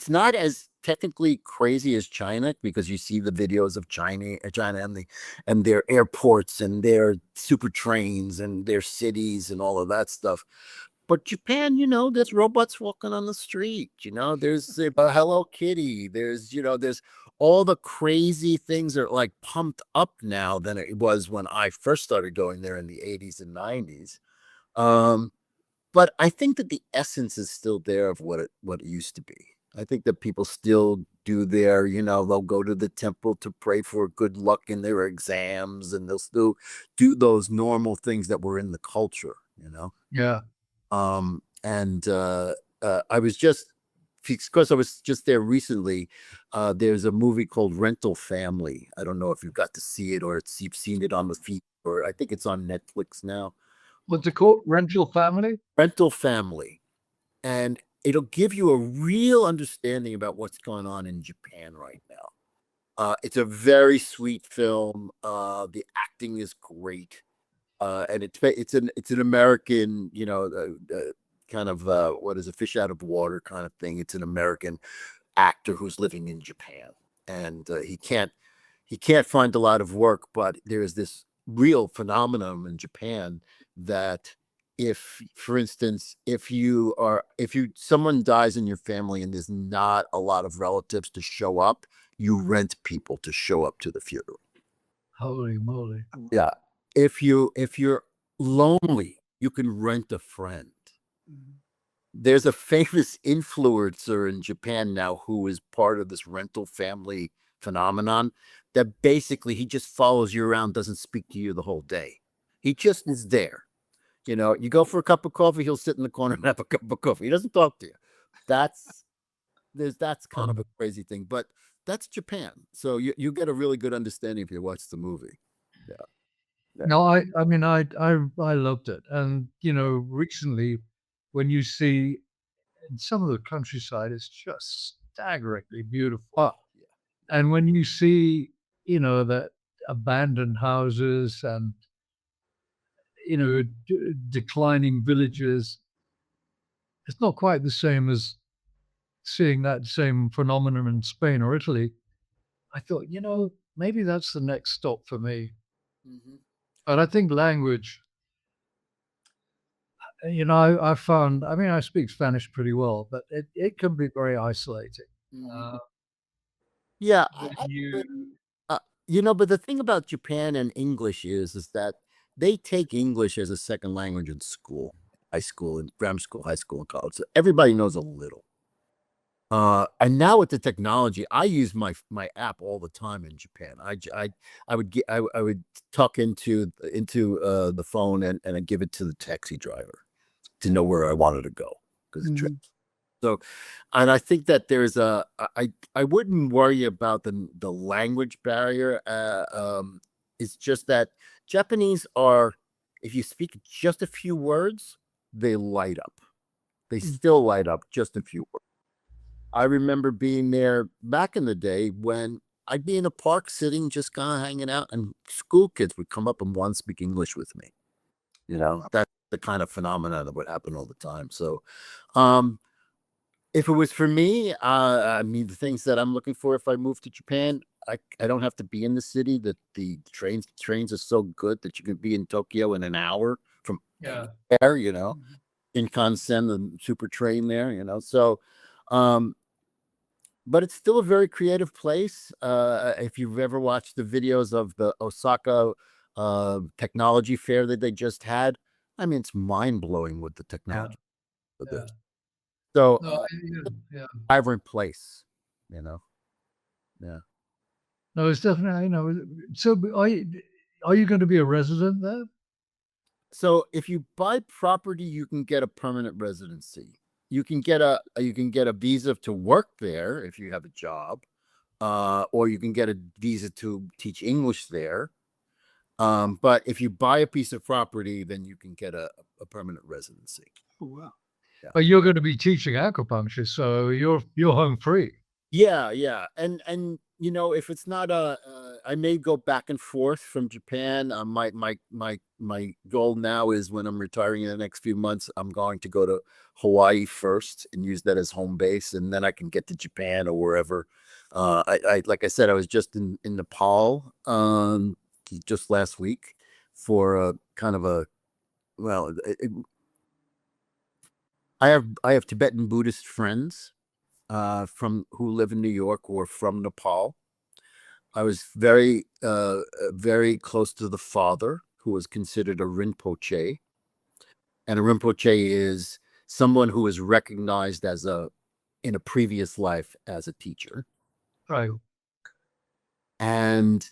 not as technically crazy as China, because you see the videos of China and their airports and their super trains and their cities and all of that stuff. But Japan, there's robots walking on the street. There's a Hello Kitty. There's all the crazy things are like pumped up now than it was when I first started going there in the 80s and 90s. But I think that the essence is still there of what it used to be. I think that people still do they'll go to the temple to pray for good luck in their exams, and they'll still do those normal things that were in the culture. Yeah. And I was just because I was just there recently. There's a movie called Rental Family. I don't know if you've got to see it or you've seen it on the feed, or I think it's on Netflix now. What's it called? Rental Family? Rental Family. And it'll give you a real understanding about what's going on in Japan right now. It's a very sweet film. The acting is great. And it's an American, kind of what is a fish out of water kind of thing. It's an American actor who's living in Japan, and he can't find a lot of work. But there's this real phenomenon in Japan that if, for instance, if someone dies in your family and there's not a lot of relatives to show up, you rent people to show up to the funeral. Holy moly! Yeah. If you're lonely, you can rent a friend. There's a famous influencer in Japan now who is part of this rental family phenomenon that basically he just follows you around, doesn't speak to you the whole day. He just is there. You go for a cup of coffee, he'll sit in the corner and have a cup of coffee. He doesn't talk to you. That's kind of a crazy thing, but that's Japan. So you get a really good understanding if you watch the movie. Yeah. No, I mean, I loved it. And, recently when you see in some of the countryside, it's just staggeringly beautiful. And when you see, that abandoned houses and, declining villages, it's not quite the same as seeing that same phenomenon in Spain or Italy. I thought, maybe that's the next stop for me. Mm-hmm. But I think language, I found, I speak Spanish pretty well, but it can be very isolating. Mm-hmm. Yeah. But the thing about Japan and English is that they take English as a second language in school, high school, and grammar school, high school, and college. So everybody knows a little. And now with the technology, I use my app all the time in Japan. I would talk into the phone and I give it to the taxi driver to know where I wanted to go because So, and I think that there's I wouldn't worry about the language barrier. It's just that Japanese are, if you speak just a few words, they light up. They still light up just a few words. I remember being there back in the day when I'd be in a park sitting, just kind of hanging out, and school kids would come up and want to speak English with me. That's the kind of phenomenon that would happen all the time. So, if it was for me, the things that I'm looking for if I move to Japan, I don't have to be in the city. That the trains are so good that you can be in Tokyo in an hour from there, Shinkansen, the super train there, So, but it's still a very creative place. If you've ever watched the videos of the Osaka technology fair that they just had, it's mind-blowing with the technology of this. So, vibrant place, Yeah. No, it's definitely, So are you going to be a resident there? So if you buy property, you can get a permanent residency. You can get a visa to work there if you have a job, or you can get a visa to teach English there. But if you buy a piece of property, then you can get a permanent residency. Oh, wow. Yeah. But you're going to be teaching acupuncture, so you're home free. Yeah. And if it's not I may go back and forth from Japan. My goal now is when I'm retiring in the next few months, I'm going to go to Hawaii first and use that as home base, and then I can get to Japan or wherever. I like I said, I was just in Nepal just last week for a kind of a I have Tibetan Buddhist friends from who live in New York or from Nepal. I was very close to the father, who was considered a Rinpoche. And a Rinpoche is someone who is recognized in a previous life as a teacher. Right. And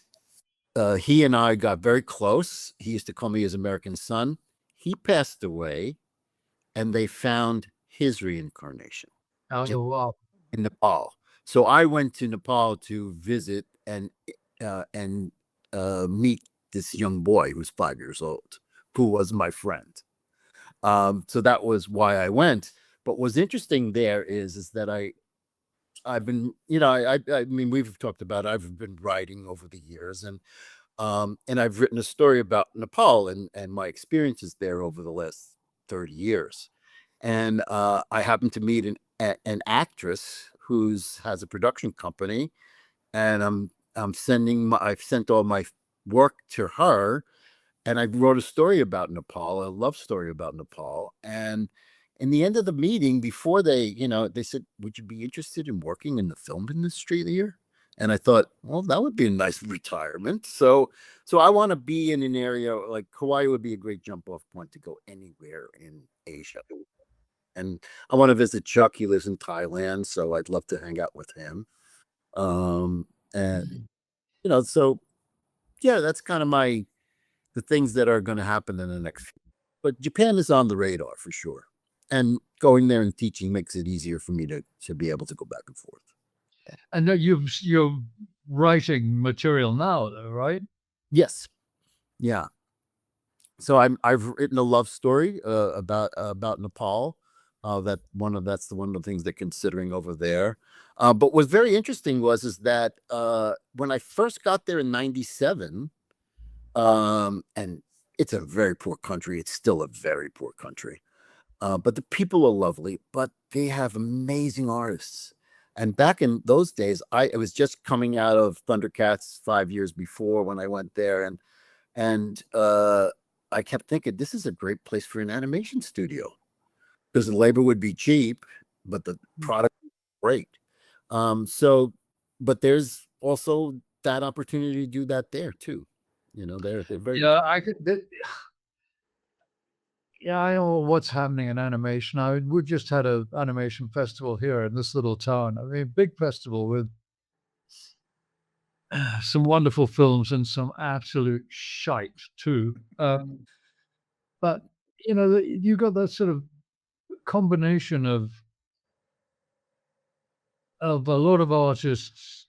he and I got very close. He used to call me his American son. He passed away, and they found his reincarnation. Oh, wow. in Nepal. So I went to Nepal to visit and meet this young boy who was 5 years old, who was my friend. So that was why I went. But what's interesting there is that I've been, I mean, we've talked about it. I've been writing over the years, and I've written a story about Nepal and my experiences there over the last 30 years. And I happened to meet an actress who's has a production company, and I've sent all my work to her, and I wrote a story about Nepal, a love story about Nepal. And in the end of the meeting, before they said, "Would you be interested in working in the film industry here?" And I thought, well, that would be a nice retirement. So I want to be in an area like Hawaii would be a great jump off point to go anywhere in Asia. And I want to visit Chuck. He lives in Thailand, so I'd love to hang out with him. And so yeah, that's kind of the things that are going to happen in the next few. But Japan is on the radar for sure. And going there and teaching makes it easier for me to be able to go back and forth. And you're writing material now, though, right? Yes. Yeah. So I've written a love story about Nepal. That's one of the things they're considering over there. But what's very interesting is that when I first got there in '97, and it's a very poor country. It's still a very poor country. But the people are lovely, but they have amazing artists. And back in those days, I was just coming out of ThunderCats 5 years before when I went there, and I kept thinking this is a great place for an animation studio because the labor would be cheap, but the product was great. But there's also that opportunity to do that there too. They're very Yeah, I could. Yeah, I know what's happening in animation. We just had an animation festival here in this little town. I mean, big festival with some wonderful films and some absolute shite too. But you got that sort of combination of a lot of artists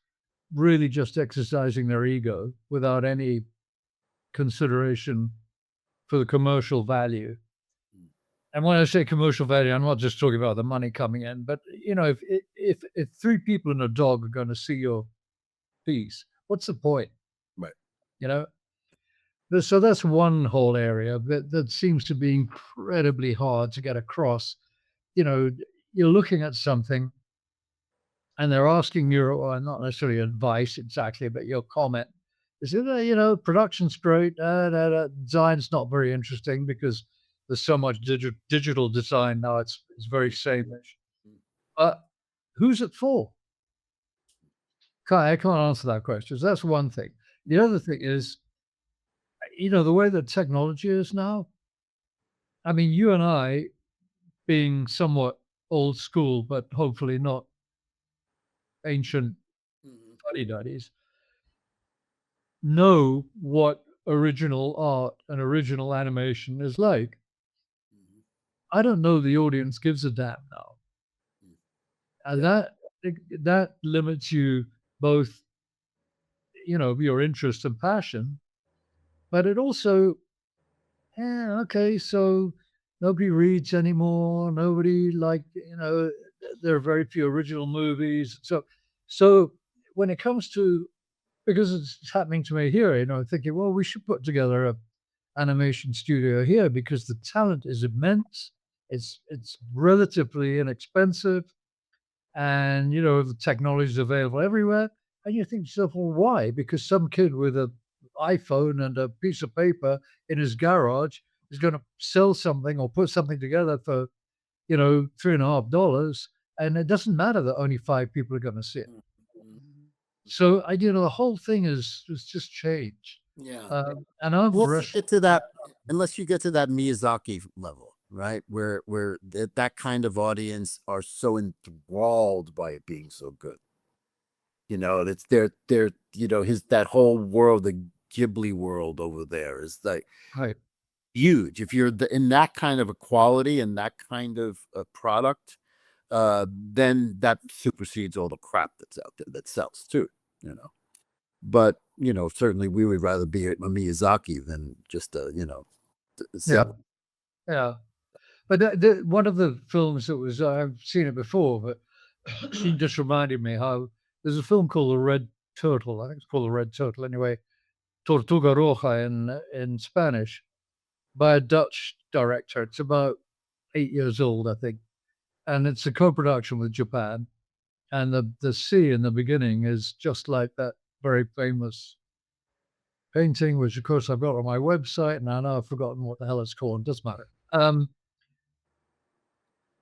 really just exercising their ego without any consideration for the commercial value. And when I say commercial value, I'm not just talking about the money coming in, but if three people and a dog are going to see your piece, what's the point? right. You know. So that's one whole area that seems to be incredibly hard to get across. You're looking at something, and they're asking your, or not necessarily advice exactly, but your comment. Is it, production's great, design's not very interesting because there's so much digital design now. It's very sameish. But who's it for? I can't answer that question. So that's one thing. The other thing is, the way that technology is now. I mean, you and I, being somewhat old school, but hopefully not ancient fuddy-duddies, know what original art and original animation is like. I don't know the audience gives a damn now. And that limits you both, your interest and passion, but it also, okay, so nobody reads anymore. Nobody there are very few original movies. So when it comes to, because it's happening to me here, thinking, well, we should put together a animation studio here because the talent is immense. It's relatively inexpensive, and the technology is available everywhere. And you think to yourself, well, why? Because some kid with an iPhone and a piece of paper in his garage is going to sell something or put something together for $3.50, and it doesn't matter that only 5 people are going to see it. So the whole thing is just changed. Yeah. And I'm Unless you get to that Miyazaki level, right? Where that kind of audience are so enthralled by it being so good. It's they're that whole world, the Ghibli world over there is like right. huge. If you're in that kind of a quality and that kind of a product, then that supersedes all the crap that's out there that sells too. But certainly we would rather be a Miyazaki than just a Yeah. Yeah. But one of the films that was, I've seen it before, but she just reminded me how there's a film called The Red Turtle. I think it's called The Red Turtle anyway. Tortuga Roja in Spanish, by a Dutch director. It's about 8 years old, I think. And it's a co-production with Japan. And the sea in the beginning is just like that very famous painting, which of course I've got on my website, and I know I've forgotten what the hell it's called. It doesn't matter.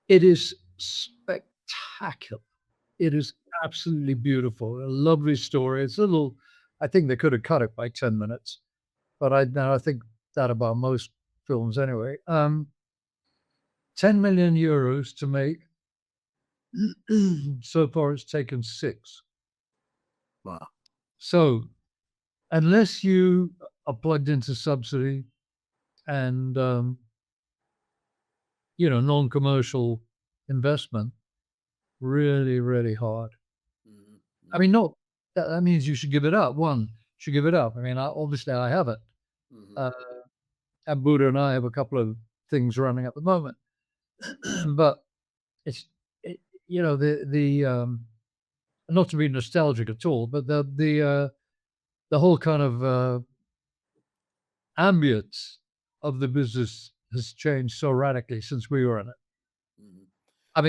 It is spectacular. It is absolutely beautiful. A lovely story. It's a little, I think they could have cut it by 10 minutes, but I think that about most films anyway. 10 million euros to make. So far it's taken 6. Wow. So unless you are plugged into subsidy and non-commercial investment, really, really hard. I mean, not that means you should give it up. One should give it up. I mean, obviously I haven't. And Buddha and I have a couple of things running at the moment, but it's not to be nostalgic at all, but the whole kind of ambience of the business has changed so radically since we were in it. I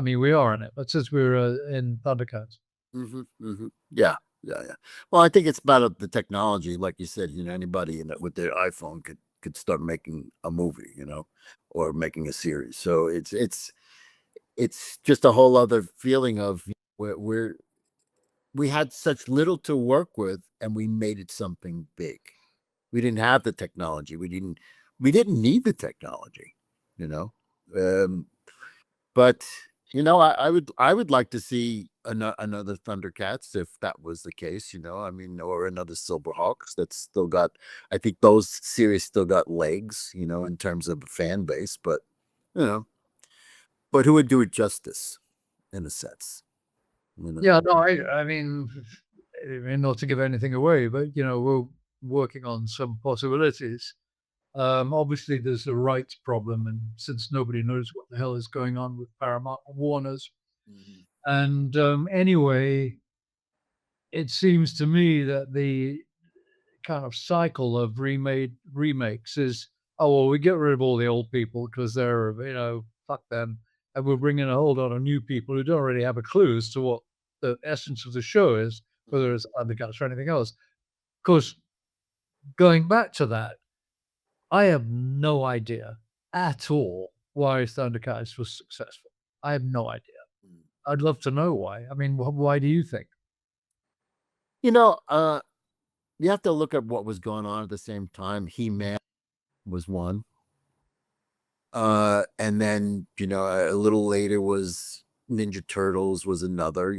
mean, we are in it, but since we were in ThunderCats. Yeah. Well, I think it's about the technology, like you said. Anybody with their iPhone could start making a movie, or making a series. So it's just a whole other feeling of we had such little to work with, and we made it something big. We didn't have the technology. We didn't need the technology, but I would like to see another Thundercats if that was the case, I mean, or another SilverHawks that's still got, I think those series still got legs, in terms of a fan base, but who would do it justice in a sense? Yeah, no, I mean, not to give anything away, but we're working on some possibilities. Obviously, there's a rights problem, and since nobody knows what the hell is going on with Paramount and Warner's, and anyway, it seems to me that the kind of cycle of remakes is, oh well, we get rid of all the old people because they're fuck them, and we'll bring in a whole lot of new people who don't really have a clue as to what the essence of the show is, whether it's Undercuts or anything else. Of course, going back to that, I have no idea at all why Thundercats was successful. I have no idea. I'd love to know why. I mean, why do you think? You have to look at what was going on at the same time. He-Man was one. And then, a little later was Ninja Turtles was another,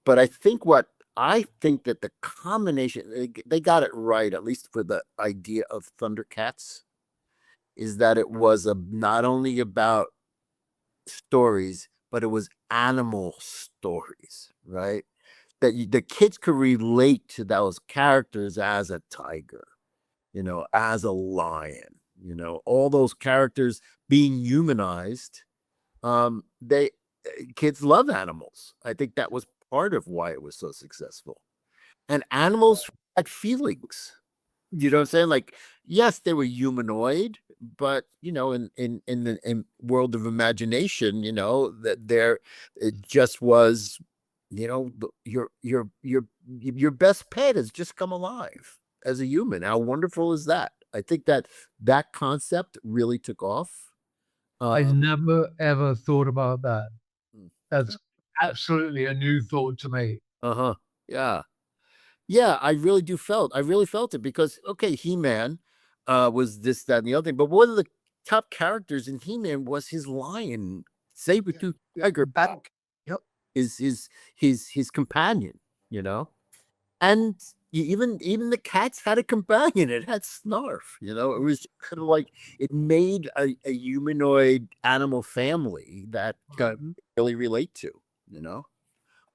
But I think that the combination, they got it right, at least for the idea of Thundercats, is that it was not only about stories, but it was animal stories, right? That the kids could relate to those characters as a tiger, as a lion, all those characters being humanized. Kids love animals. I think that was part of why it was so successful. And animals had feelings. You know what I'm saying? Like, yes, they were humanoid, but in the world of imagination, that it just was, your best pet has just come alive as a human. How wonderful is that? I think that concept really took off. I never ever thought about that. That's absolutely a new thought to me. Yeah, I really felt it because, okay, He-Man was this, that, and the other thing, but one of the top characters in He-Man was his lion, saber-tooth tiger, Back. Yep. is his companion, and even the cats had a companion. It had Snarf. You know, it was kind of like it made a humanoid animal family that got really relate to. You know,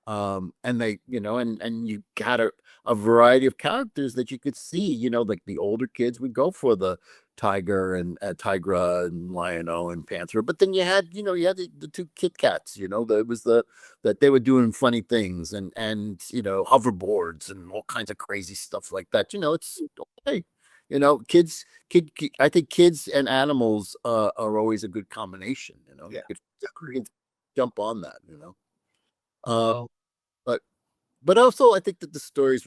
and they, and you got a variety of characters that you could see. You know, like the older kids would go for the tiger and tigra and lion-o and panther, but then you had the two Kit Kats. You know, that was that they were doing funny things and hoverboards and all kinds of crazy stuff like that. You know, it's okay. You know, I think kids and animals are always a good combination. You know, Yeah. you can jump on that. You know. Well, But also I think that the stories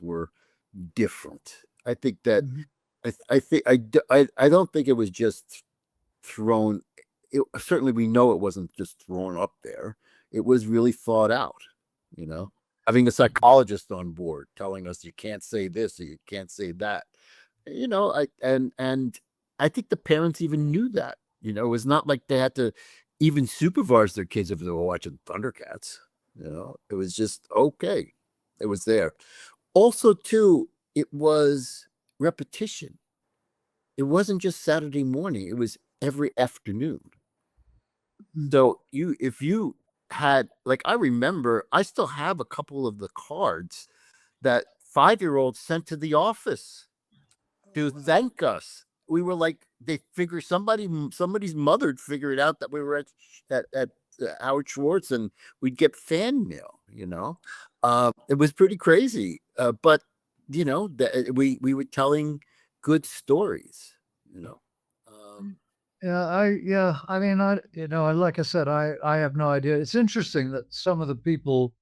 were different. I think that Mhm. I don't think it was just thrown. Certainly we know it wasn't just thrown up there. It was really thought out. You know, having a psychologist on board telling us you can't say this or you can't say that. You know, and I think the parents even knew that. You know, it was not like they had to even supervise their kids if they were watching Thundercats. You know, it was just okay. It was there. Also, too, it was repetition. It wasn't just Saturday morning, it was every afternoon. So if you had, like, I remember, I still have a couple of the cards that 5-year-olds sent to the office to thank us. We were like, they figure somebody's mother would figure it out that we were at Howard Schwartz, and we'd get fan mail. You know, it was pretty crazy. But we were telling good stories. You know, I mean, like I said, I have no idea. It's interesting that some of the people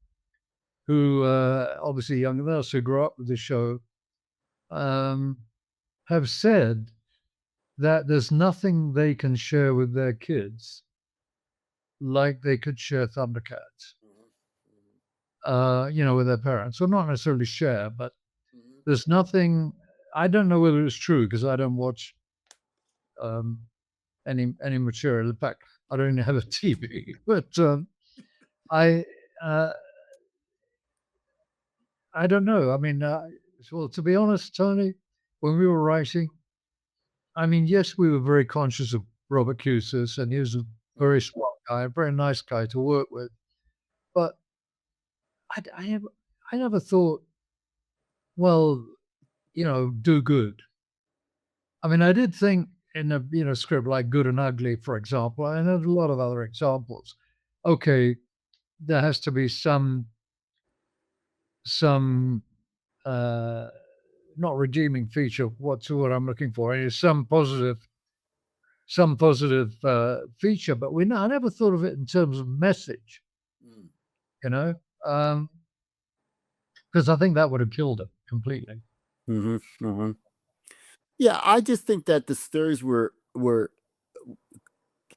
who, obviously young adults who grew up with the show, have said that there's nothing they can share with their kids like they could share Thundercats, with their parents. Well, not necessarily share, but there's nothing. I don't know whether it's true because I don't watch um, any material. In fact, I don't even have a TV. But I uh, I don't know. I mean, well, to be honest, Tony, when we were writing, I mean, yes, we were very conscious of Robert Cusis, and he was a very smart guy, a very nice guy to work with. But I never thought, well, do good. I mean, I did think in a script like Good and Ugly, for example, and there's a lot of other examples. Okay, there has to be some uh, not redeeming feature. What's what I'm looking for? And it's some positive feature, but I never thought of it in terms of message. mm, You know, because I think that would have killed it completely. mhm, mhm. Yeah, I just think that the stories were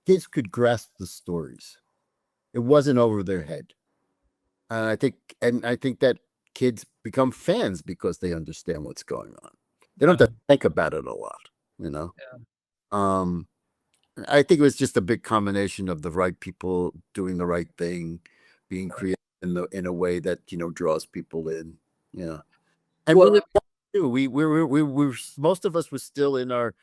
kids could grasp the stories. It wasn't over their head. And I think that kids become fans because they understand what's going on. They don't have to think about it a lot, you know. Um, I think it was just a big combination of the right people doing the right thing, being creative in a way that draws people in. Yeah, and Well, we most of us were still in our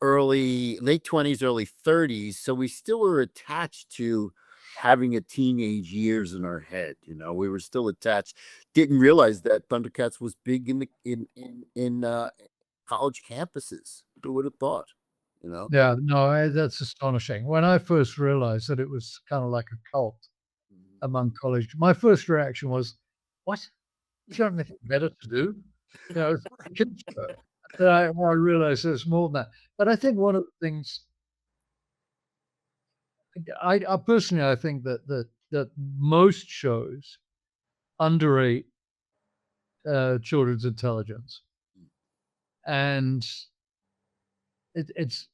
late 20s, early 30s, so we still were attached to having a teenage years in our head. We were still attached. Didn't realize that Thundercats was big in college campuses. Who would have thought? You know. yeah, no, that's astonishing. When I first realized that it was kind of like a cult among college, my first reaction was, "What? You got anything better to do?" It's a kids show. Then I realized there's more than that. But I think one of the things I personally I think that most shows underrate children's intelligence, and it's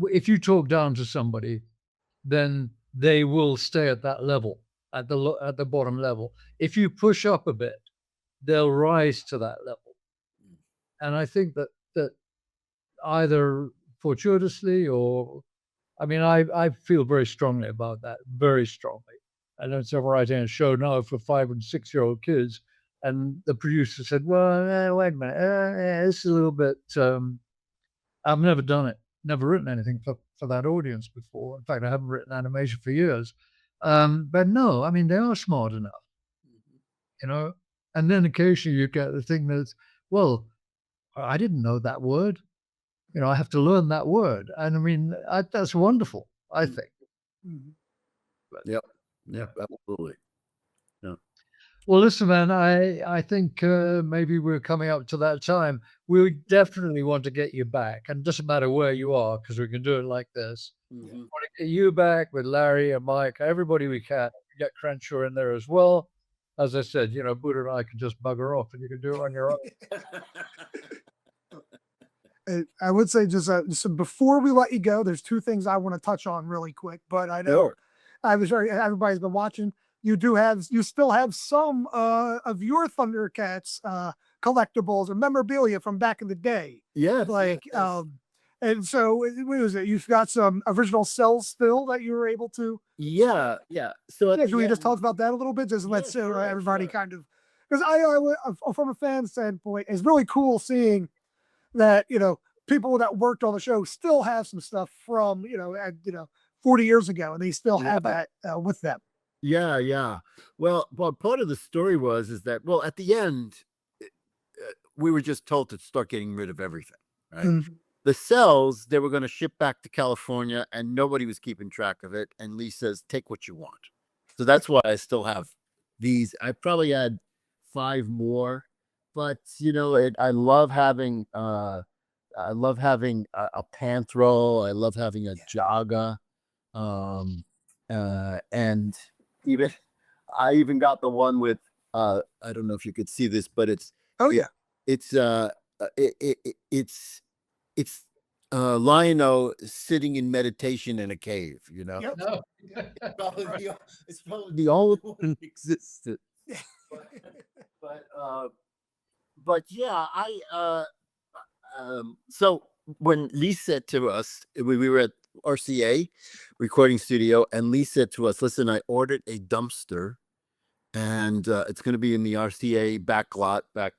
if you talk down to somebody, then they will stay at that level, at the bottom level. If you push up a bit, they'll rise to that level. And I think that either fortuitously or, I mean, I feel very strongly about that, very strongly. I know it's writing a show now for 5 and 6-year-old kids. And the producer said, "Well, wait a minute, this is a little bit. I've never done it, never written anything for that audience before. In fact, I haven't written animation for years. But no, I mean, they are smart enough, you know. And then occasionally you get the thing that's, well, I didn't know that word. You know, I have to learn that word. And I mean, that's wonderful, I think. Mhm. Yep. Yep. Absolutely. Yeah. Well, listen, man, I think maybe we're coming up to that time. We definitely want to get you back. And it doesn't matter where you are, because we can do it like this. Mhm. Want to get you back with Larry and Mike, everybody we can. Get Crenshaw in there as well. As I said, you know, Buddha and I can just bugger off and you can do it on your own. I would say just so before we let you go, there's two things I want to touch on really quick. But I know Sure. everybody's been watching. You still have some of your Thundercats collectibles or memorabilia from back in the day. Yes. Like yes. and so what was it? You've got some original cells still that you were able to. Yeah. Yeah. So Yeah, can we just talk about that a little bit? Just let sure, everybody sure. kind of, because from a fan standpoint, it's really cool seeing that, you know, people that worked on the show still have some stuff from, 40 years ago, and they still have that with them. Yeah. Yeah. Well, part of the story is that, well, at the end, we were just told to start getting rid of everything, right? Mhm. The cells, they were going to ship back to California and nobody was keeping track of it. And Lee says, take what you want. So that's why I still have these. I probably had 5 more, but I love having a Panthro. I love having a Jaga. And even I even got the one with I don't know if you could see this, but it's Oh yeah. it's it's Lion-O sitting in meditation in a cave, Yep. No. It's probably the only one that existed. But yeah, so when Lee said to us, we were at RCA recording studio, and Lee said to us, listen, I ordered a dumpster and it's going to be in the RCA back lot, the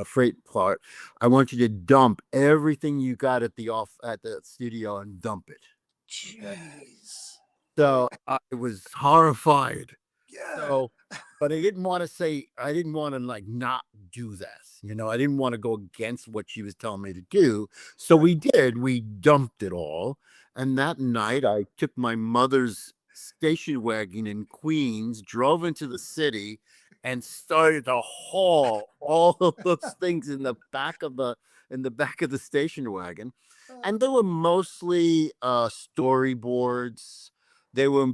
freight part. I want you to dump everything you got at the studio and dump it. Jeez. So I was horrified. Yeah. So, but I didn't want to like not do this. I didn't want to go against what she was telling me to do. So we dumped it all. And that night I took my mother's station wagon in Queens, drove into the city, and started to haul all of those things in the back of the station wagon. And they were mostly storyboards. They were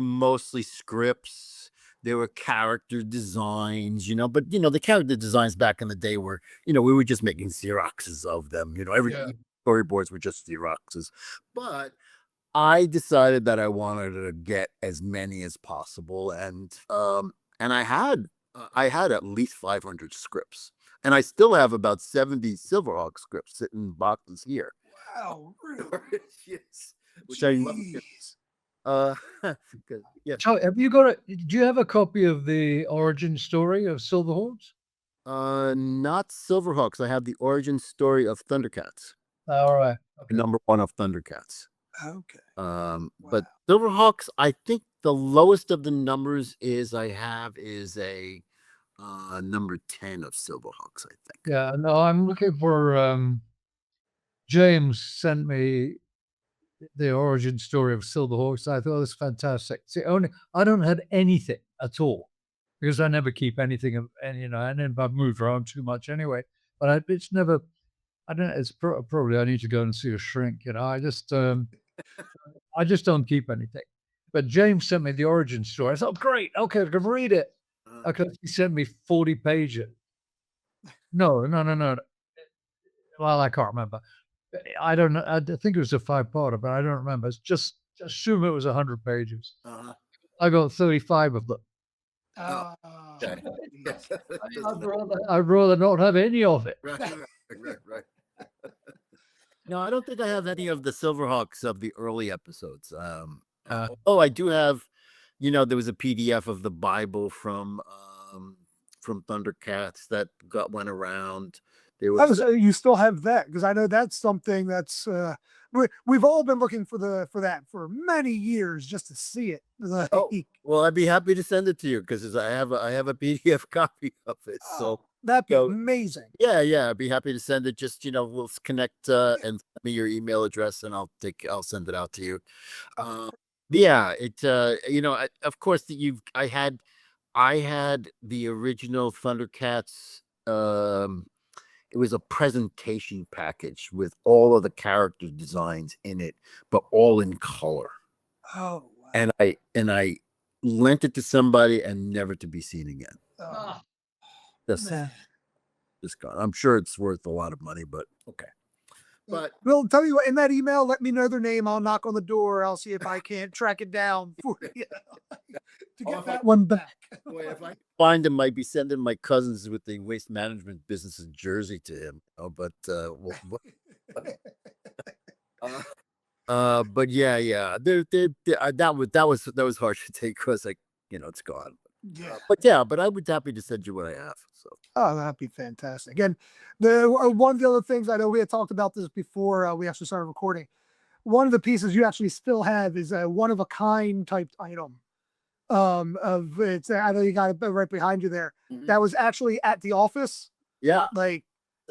mostly scripts. There were character designs, but the character designs back in the day were, we were just making Xeroxes of them. Storyboards were just Xeroxes. But I decided that I wanted to get as many as possible, and I had at least 500 scripts, and I still have about 70 SilverHawk scripts sitting in boxes here. Wow, really? Yes. Which I love. Yeah. So have you do you have a copy of the origin story of Silverhawks? Not SilverHawks. I have the origin story of ThunderCats. All right. Okay. Number 1 of ThunderCats. Okay. But SilverHawks, I think the lowest of the numbers is a number 10 of SilverHawks, I think. Yeah, no, I'm looking for James sent me the origin story of Silverhawks. I thought it was fantastic. See, I don't have anything at all because I never keep anything and then I've moved around too much anyway. But it's never. I don't. It's probably I need to go and see a shrink. I just don't keep anything. But James sent me the origin story. I thought, great. Okay, I can read it. Okay, he sent me 40 pages. No. Well, I can't remember. I don't know. I think it was a 5-parter, but I don't remember. It's just assume it was 100 pages. I got 35 of them. I'd rather not have any of it. Right. No, I don't think I have any of the SilverHawks of the early episodes. I do have, there was a PDF of the Bible from from ThunderCats that went around. There I was was, you still have that because I know that's something that's we've all been looking for that for many years just to see it. Like, well, I'd be happy to send it to you because I have a PDF copy of it. So that'd be so amazing. yeah, I'd be happy to send it. Just we'll connect and send me your email address, and I'll send it out to you. Yeah, it of course I had the original ThunderCats. It was a presentation package with all of the character designs in it, but all in color. Oh, wow. And I lent it to somebody and never to be seen again. Just gone. I'm sure it's worth a lot of money, but okay. But we'll tell you what, in that email, let me know their name. I'll knock on the door. I'll see if I can't track it down for you to get that one back. boy, if I find him, I'd be sending my cousins with the waste management business in Jersey to him. But but yeah, that was hard to take because it's gone. Yeah. But I would happy to send you what I have. So that'd be fantastic. And the one of the other things, I know we had talked about this before we actually started recording. One of the pieces you actually still have is a one of a kind type item. Of it's I know you got it right behind you there. That was actually at the office. Yeah. Like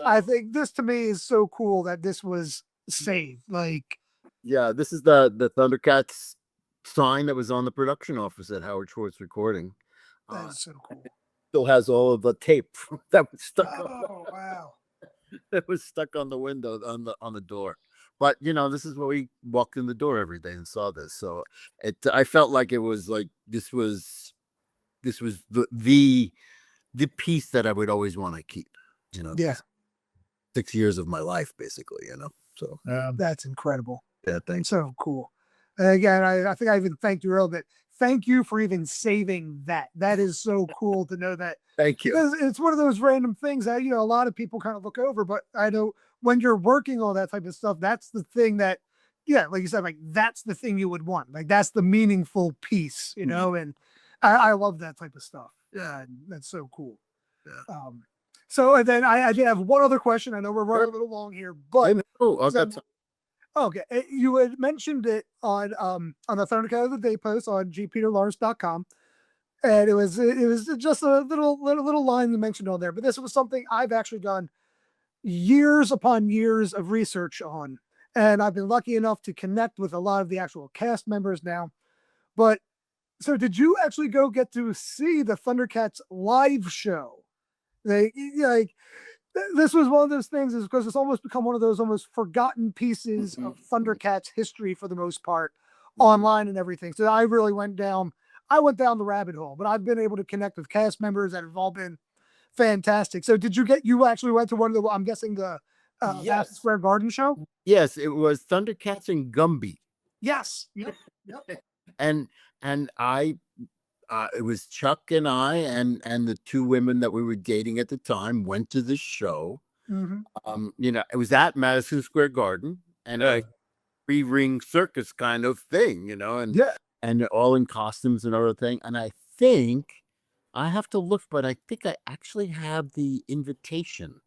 I think this to me is so cool that this was saved. Like yeah, this is the ThunderCats sign that was on the production office at Howard Schwartz Recording. that is so cool. Still has all of the tape that was stuck. Oh wow. That was stuck on the window on the door. But this is where we walked in the door every day and saw this. So I felt like it was like this was the piece that I would always want to keep. Yeah. 6 years of my life, basically. So that's incredible. Yeah, thanks. So cool. And again, I think I even thanked you earlier, but thank you for even saving that. That is so cool to know that. Thank you. Because it's one of those random things that, a lot of people kind of look over, but I know when you're working on that type of stuff, that's the thing that, like you said, like that's the thing you would want. Like that's the meaningful piece, and I love that type of stuff. Yeah. That's so cool. Yeah. So and then I did have one other question. I know we're running a little long here, but okay, you had mentioned it on the Thundercat of the Day post on gpeterlawrence.com, and it was just a little line you mentioned on there. But this was something I've actually done years upon years of research on, and I've been lucky enough to connect with a lot of the actual cast members now. But so, did you actually go get to see the ThunderCats live show? Like this was one of those things is because it's almost become one of those almost forgotten pieces of ThunderCats history for the most part online and everything. So I really went down the rabbit hole, but I've been able to connect with cast members that have all been fantastic. So you actually went to one of the, I'm guessing the Madison Square Garden show? Yes, it was ThunderCats and Gumby. Yes. Yep. And I it was Chuck and I and the two women that we were dating at the time went to the show. It was at Madison Square Garden and a 3-ring circus kind of thing, and all in costumes and everything. And I think I have to look, but I think I actually have the invitation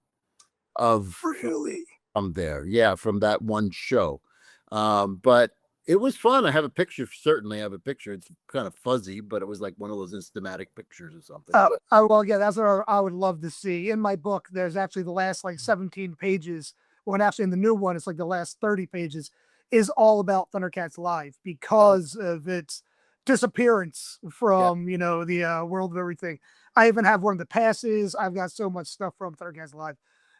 of from there. Yeah, from that one show. But it was fun. I have a picture. Certainly, I have a picture. It's kind of fuzzy, but it was like one of those Instamatic pictures or something. Well, yeah, that's what I would love to see. In my book, there's actually the last 17 pages. When actually in the new one, it's like the last 30 pages is all about ThunderCats Live because of its disappearance from the world of everything. I even have one of the passes. I've got so much stuff from ThunderCats Live.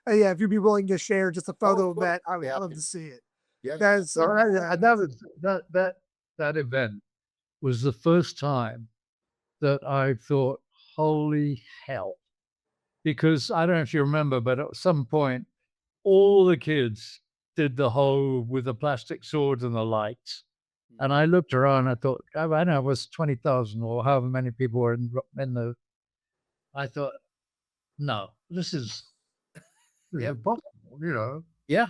If you'd be willing to share just a photo of that, I would love to see it. Yeah, that event was the first time that I thought, holy hell. Because I don't know if you remember, but at some point, all the kids did the whole with the plastic swords and the lights. And I looked around, I thought, I know it was 20,000 or however many people were in the. I thought, no, this is impossible, Yeah.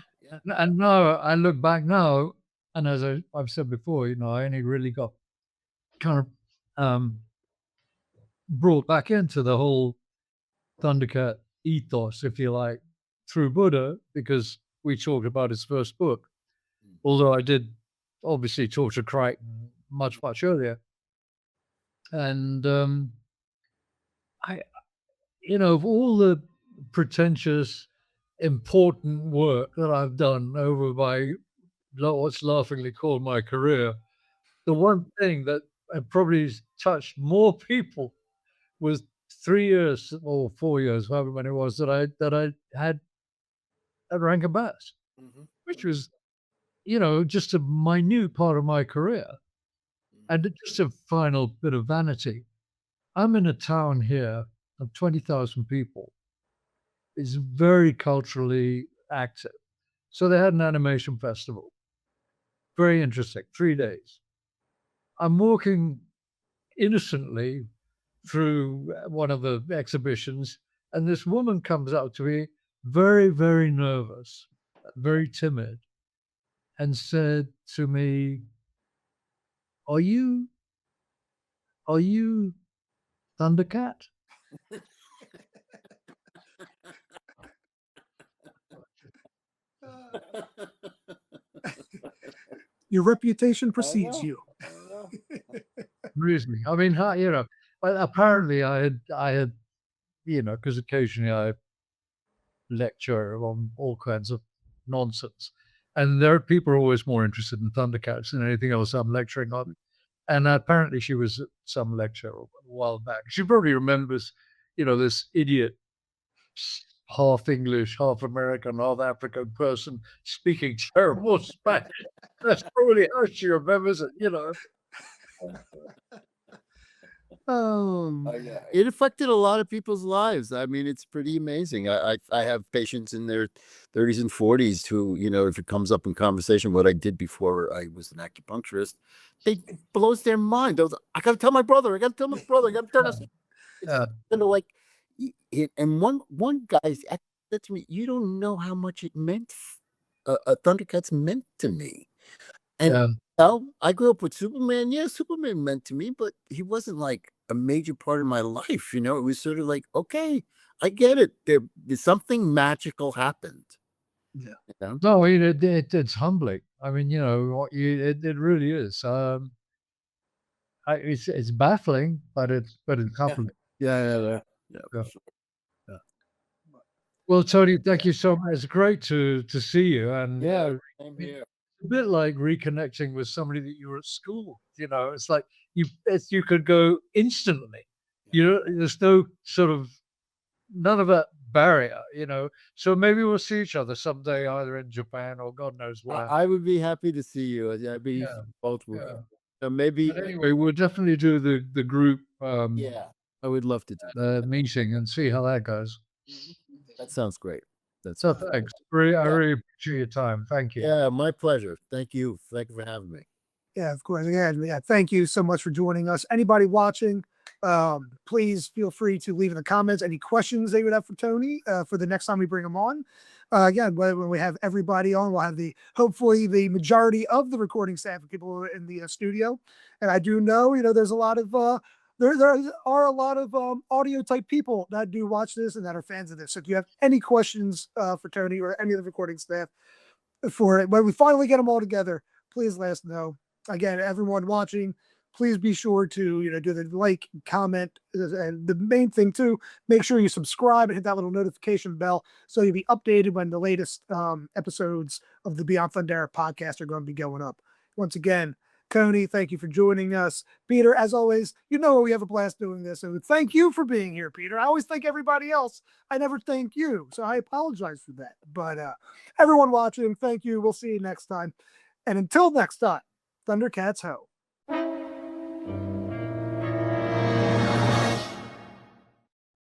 And now I look back now, and as I've said before, I only really got kind of brought back into the whole Thundercat ethos, if you like, through Buddha, because we talked about his first book. Although I did obviously talk to Crichton much earlier. And I, of all the pretentious, important work that I've done over what's laughingly called my career, the one thing that probably touched more people was 3 years or 4 years, however many it was, that I had at Rankin Bass, which was, just a minute part of my career. And just a final bit of vanity. I'm in a town here of 20,000 people. It's very culturally active. So they had an animation festival. Very interesting, 3 days. I'm walking innocently through one of the exhibitions, and this woman comes up to me, very, very nervous, very timid, and said to me, Are you Thundercat? Your reputation precedes you. Really? I mean, well, apparently I had, because occasionally I lecture on all kinds of nonsense, and there are people are always more interested in Thundercats than anything else I'm lecturing on. And apparently she was at some lecture a while back. She probably remembers, this idiot, half English, half American, half African person speaking terrible Spanish. That's probably how she remembers it, It affected a lot of people's lives. I mean, it's pretty amazing. I have patients in their 30s and 40s who, if it comes up in conversation, what I did before I was an acupuncturist, it blows their mind. I got to tell my brother. I got to tell my brother. I got to tell us. Like, and one guy said to me, "You don't know how much it meant. Thundercats meant to me." And I grew up with Superman. Yeah, Superman meant to me, but he wasn't like a major part of my life. It was sort of like, okay, I get it. There's something magical happened. Yeah. No, it's humbling. I mean, it really is. It's baffling, but it's humbling. Yeah. Well, Tony, thank you so much. It's great to see you. And same here. a bit like reconnecting with somebody that you were at school. It's like you could go instantly. There's no sort of none of that barrier. So maybe we'll see each other someday, either in Japan or God knows where. I would be happy to see you. I'd be both would. So maybe. But anyway, we'll definitely do the group. I would love to do the meeting and see how that goes. that. Sounds great. So thanks. I really appreciate your time. Thank you. Yeah, my pleasure. Thank you. Thank you for having me. Yeah, of course. Yeah, thank you so much for joining us. Anybody watching, please feel free to leave in the comments any questions they would have for Tony for the next time we bring him on. When we have everybody on, we'll have hopefully the majority of the recording staff of people in the studio. And I do know, there's a lot of there are a lot of audio type people that do watch this and that are fans of this. So if you have any questions for Tony or any of the recording staff for it, when we finally get them all together, please let us know. Again, everyone watching, please be sure to do the like, comment, and the main thing too, make sure you subscribe and hit that little notification bell so you'll be updated when the latest episodes of the Beyond Thundera podcast are going to be going up. Once again, Tony, thank you for joining us. Peter, as always, we have a blast doing this. So thank you for being here, Peter. I always thank everybody else. I never thank you. So I apologize for that. But everyone watching, thank you. We'll see you next time. And until next time, ThunderCats ho.